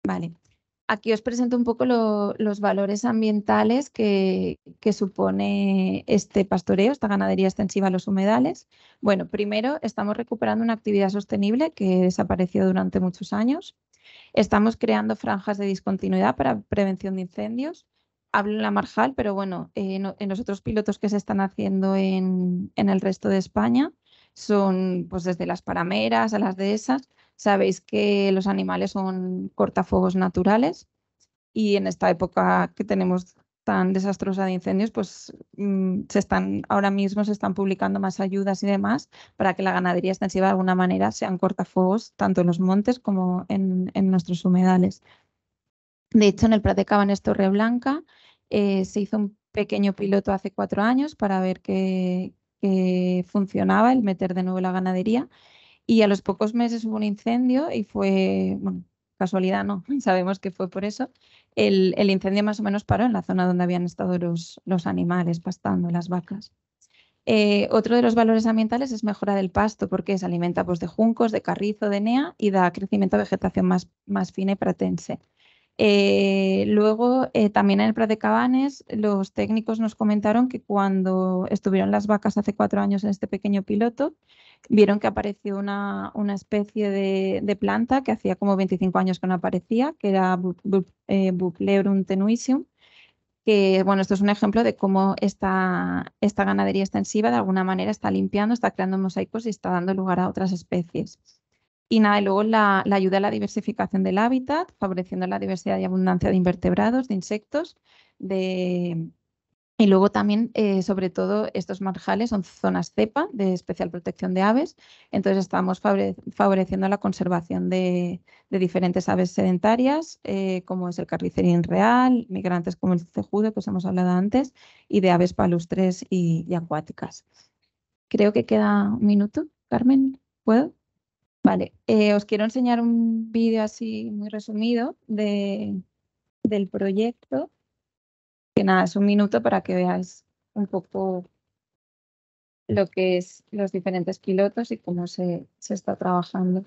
Vale. Aquí os presento un poco los valores ambientales que supone este pastoreo, esta ganadería extensiva a los humedales. Bueno, primero estamos recuperando una actividad sostenible que desapareció durante muchos años. Estamos creando franjas de discontinuidad para prevención de incendios. Hablo en la marjal, pero bueno, en los otros pilotos que se están haciendo en el resto de España son pues desde las parameras a las dehesas. Sabéis que los animales son cortafuegos naturales y en esta época que tenemos tan desastrosa de incendios, pues ahora mismo se están publicando más ayudas y demás para que la ganadería extensiva de alguna manera sean cortafuegos tanto en los montes como en nuestros humedales. De hecho, en el Prat de Cabanes Torreblanca se hizo un pequeño piloto hace 4 años para ver que funcionaba el meter de nuevo la ganadería. Y a los pocos meses hubo un incendio y fue, bueno, casualidad no, sabemos que fue por eso. El incendio más o menos paró en la zona donde habían estado los animales pastando, las vacas. Otro de los valores ambientales es mejora del pasto, porque se alimenta pues, de juncos, de carrizo, de enea y da crecimiento a vegetación más fina y pratense. Luego, también en el Prat de Cabanes, los técnicos nos comentaron que cuando estuvieron las vacas hace 4 años en este pequeño piloto, vieron que apareció una especie de planta que hacía como 25 años que no aparecía, que era Bupleurum tenuisium, que bueno, esto es un ejemplo de cómo esta ganadería extensiva de alguna manera está limpiando, está creando mosaicos y está dando lugar a otras especies. Y nada, y luego la ayuda a la diversificación del hábitat, favoreciendo la diversidad y abundancia de invertebrados, de insectos, y luego también, sobre todo, estos marjales son zonas cepa de especial protección de aves, entonces estamos favoreciendo la conservación de diferentes aves sedentarias, como es el carricerín real, migrantes como el cejudo, que os hemos hablado antes, y de aves palustres y acuáticas. Creo que queda un minuto. Carmen, ¿puedo? Vale, os quiero enseñar un vídeo así muy resumido del proyecto. Que nada, es un minuto para que veáis un poco lo que es los diferentes pilotos y cómo se está trabajando.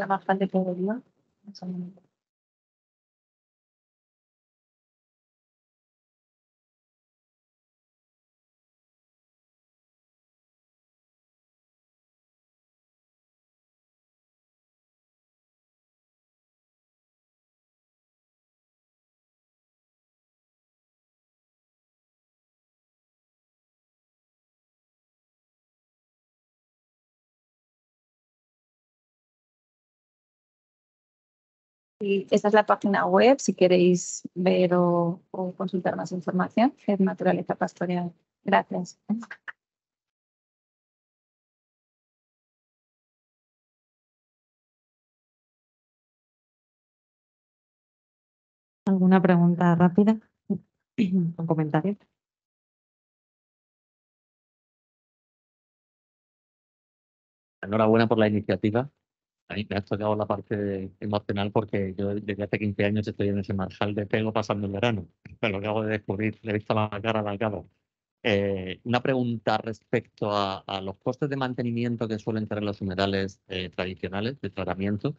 Más fácil que yo. Y esta es la página web, si queréis ver o consultar más información, es Naturaleza Pastoral. Gracias. ¿Alguna pregunta rápida? ¿Un comentario? Enhorabuena por la iniciativa. A mí me ha tocado la parte emocional porque yo desde hace 15 años estoy en ese marjal de pelo pasando el verano. Me lo acabo de descubrir, le he visto la cara al cabo. Una pregunta respecto a los costes de mantenimiento que suelen tener los humedales tradicionales de tratamiento.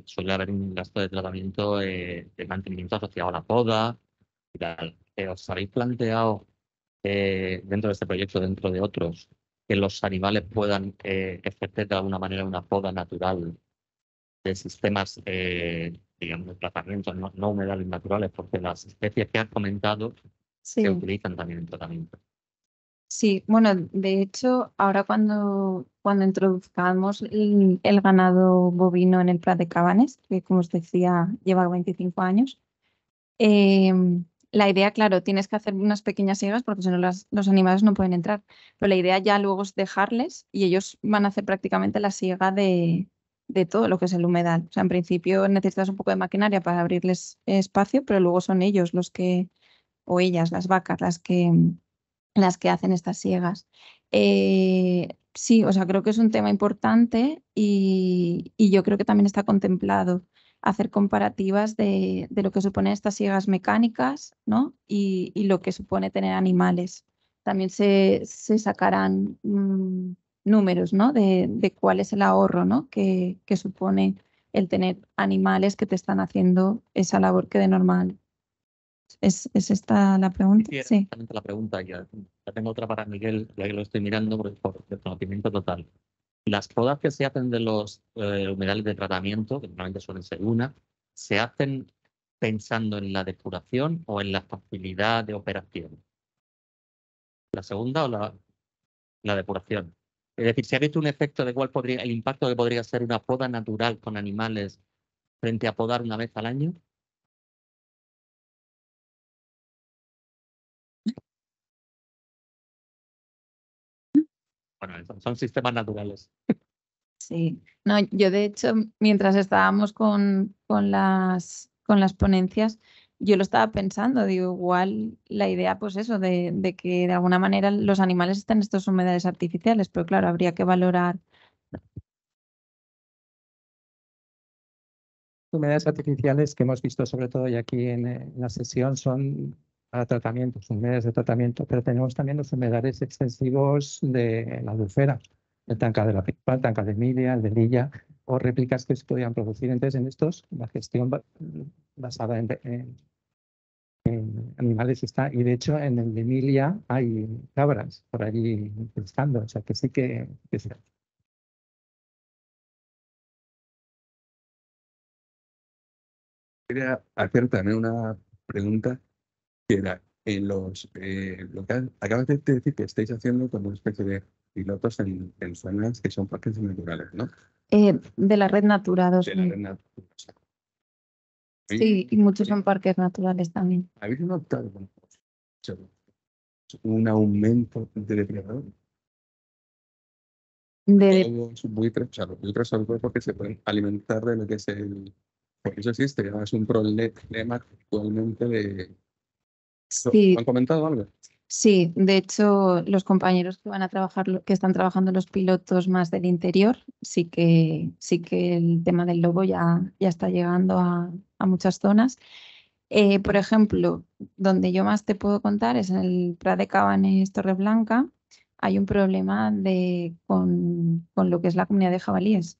Suele haber un gasto de tratamiento de mantenimiento asociado a la poda y tal. ¿Os habéis planteado dentro de este proyecto, dentro de otros, que los animales puedan ejercer de alguna manera una poda natural de sistemas, digamos, de tratamiento, no humedales naturales, porque las especies que has comentado Sí. se utilizan también en tratamiento? Sí, bueno, de hecho, ahora cuando introduzcamos el ganado bovino en el Prat de Cabanes, que como os decía, lleva 25 años, la idea, claro, tienes que hacer unas pequeñas siegas porque si no los animales no pueden entrar. Pero la idea ya luego es dejarles y ellos van a hacer prácticamente la siega de todo lo que es el humedal. O sea, en principio necesitas un poco de maquinaria para abrirles espacio, pero luego son ellos o ellas, las vacas, las que hacen estas siegas. Sí, o sea, creo que es un tema importante y yo creo que también está contemplado hacer comparativas de lo que suponen estas siegas mecánicas, ¿no? Y lo que supone tener animales. También se sacarán números, ¿no? De cuál es el ahorro, ¿no? que supone el tener animales que te están haciendo esa labor que de normal. ¿Es esta la pregunta? Sí, Sí. exactamente la pregunta. Ya tengo otra para Miguel, ya que lo estoy mirando por desconocimiento total. Las podas que se hacen de los humedales de tratamiento, que normalmente suelen ser una, ¿se hacen pensando en la depuración o en la facilidad de operación? ¿La segunda o la depuración? Es decir, ¿se ha visto un efecto de cuál podría, el impacto que podría ser una poda natural con animales frente a podar una vez al año? Bueno, son sistemas naturales. Sí, no, yo de hecho, mientras estábamos con las ponencias, yo lo estaba pensando, digo, igual la idea, pues eso, de que de alguna manera los animales están en estos humedales artificiales, pero claro, habría que valorar. Humedales artificiales que hemos visto sobre todo y aquí en la sesión son para tratamientos, humedales de tratamiento, pero tenemos también los humedales extensivos de la albufera, el Tanca de la Pipa, el Tanca de Emilia, el de Lilla, o réplicas que se podían producir. Entonces, en estos, la gestión basada en animales está, y de hecho en el de Emilia hay cabras por allí pescando, o sea que sí que se Quería hacer también una pregunta que era, lo que acabas de decir que estáis haciendo como una especie de pilotos en zonas que son parques naturales, ¿no? De la red Natura De la 2000. red natural. O sea, Sí, y muchos son parques naturales también. ¿habéis notado bueno, un aumento de depredadores? Los buitres, o sea, los buitres sobre todo porque se pueden alimentar de lo que es el... Por eso existe, ya es un problema actualmente de... Sí. ¿Han comentado algo? Sí, de hecho, los compañeros que van a trabajar, que están trabajando los pilotos más del interior, sí que el tema del lobo ya está llegando a muchas zonas. Por ejemplo, donde yo más te puedo contar es en el Prat de Cabanes, Torreblanca. Hay un problema con lo que es la comunidad de jabalíes.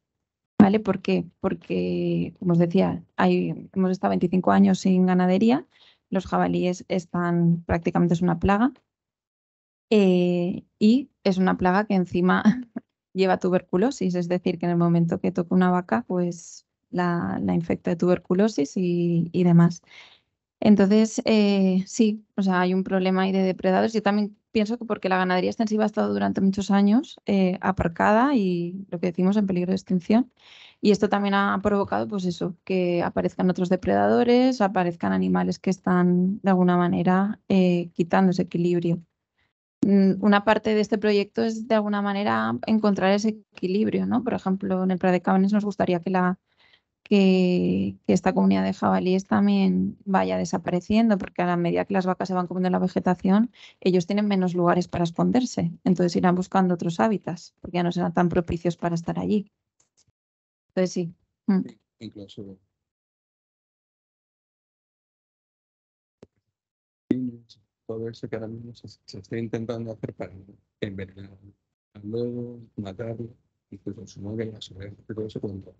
¿Vale? ¿Por qué? Porque, como os decía, hemos estado 25 años sin ganadería. Los jabalíes están prácticamente, es una plaga. Y es una plaga que encima lleva tuberculosis, es decir, que en el momento que toca una vaca, pues la infecta de tuberculosis y demás. Entonces, sí, o sea, hay un problema ahí de depredadores. Yo también pienso que porque la ganadería extensiva ha estado durante muchos años aparcada y lo que decimos en peligro de extinción. Y esto también ha provocado, pues eso, que aparezcan otros depredadores, aparezcan animales que están de alguna manera quitando ese equilibrio. Una parte de este proyecto es de alguna manera encontrar ese equilibrio, ¿no? Por ejemplo, en el Prat de Cabanes nos gustaría que esta comunidad de jabalíes también vaya desapareciendo, porque a la medida que las vacas se van comiendo la vegetación, ellos tienen menos lugares para esconderse. Entonces irán buscando otros hábitats, porque ya no serán tan propicios para estar allí. Entonces sí. Incluso todo eso que ahora mismo se está intentando hacer para envenenar al lobo, matarlo, incluso supongo que las ovejas y todo eso cuando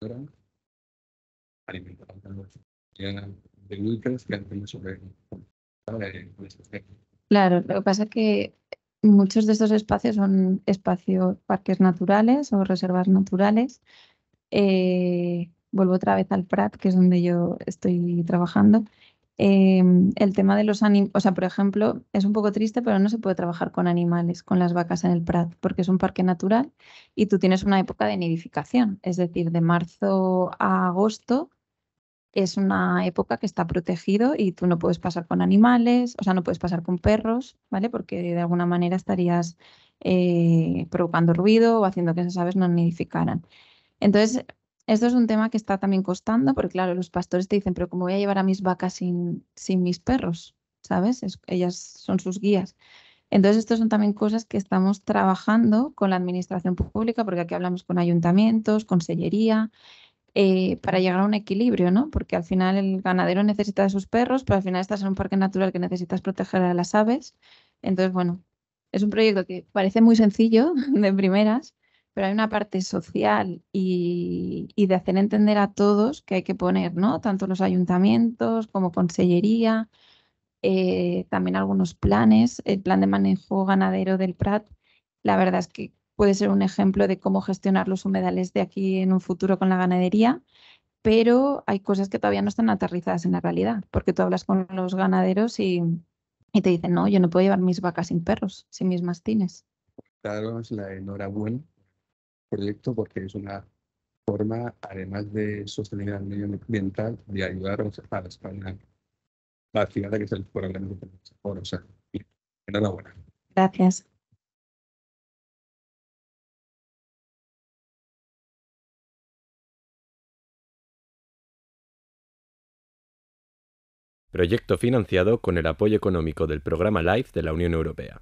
eran alimentaban a los de buitres que hacen sobre Claro, lo que pasa es que muchos de estos espacios son espacios, parques naturales o reservas naturales. Vuelvo otra vez al Prat, que es donde yo estoy trabajando. El tema de los animales, o sea, por ejemplo, es un poco triste, pero no se puede trabajar con animales, con las vacas en el Prat, porque es un parque natural y tú tienes una época de nidificación, es decir, de marzo a agosto es una época que está protegido y tú no puedes pasar con animales, o sea, no puedes pasar con perros, ¿vale? Porque de alguna manera estarías provocando ruido o haciendo que esas aves no nidificaran. Entonces, esto es un tema que está también costando, porque claro, los pastores te dicen, pero ¿cómo voy a llevar a mis vacas sin mis perros? ¿Sabes? Ellas son sus guías. Entonces, estas son también cosas que estamos trabajando con la administración pública, porque aquí hablamos con ayuntamientos, consellería, para llegar a un equilibrio, ¿no? Porque al final el ganadero necesita de sus perros, pero al final estás en un parque natural que necesitas proteger a las aves. Entonces, bueno, Es un proyecto que parece muy sencillo de primeras, pero hay una parte social y de hacer entender a todos que hay que poner, ¿no? Tanto los ayuntamientos como consellería, también algunos planes. El plan de manejo ganadero del Prat, la verdad es que puede ser un ejemplo de cómo gestionar los humedales de aquí en un futuro con la ganadería, pero hay cosas que todavía no están aterrizadas en la realidad, porque tú hablas con los ganaderos y te dicen, no, yo no puedo llevar mis vacas sin perros, sin mis mastines. Daros la enhorabuena por el proyecto porque es una forma, además de sostenibilidad medioambiental, de ayudaros a España vaciada, que es el programa que tenemos ahora. O sea, enhorabuena. Gracias. Proyecto financiado con el apoyo económico del Programa LIFE de la Unión Europea.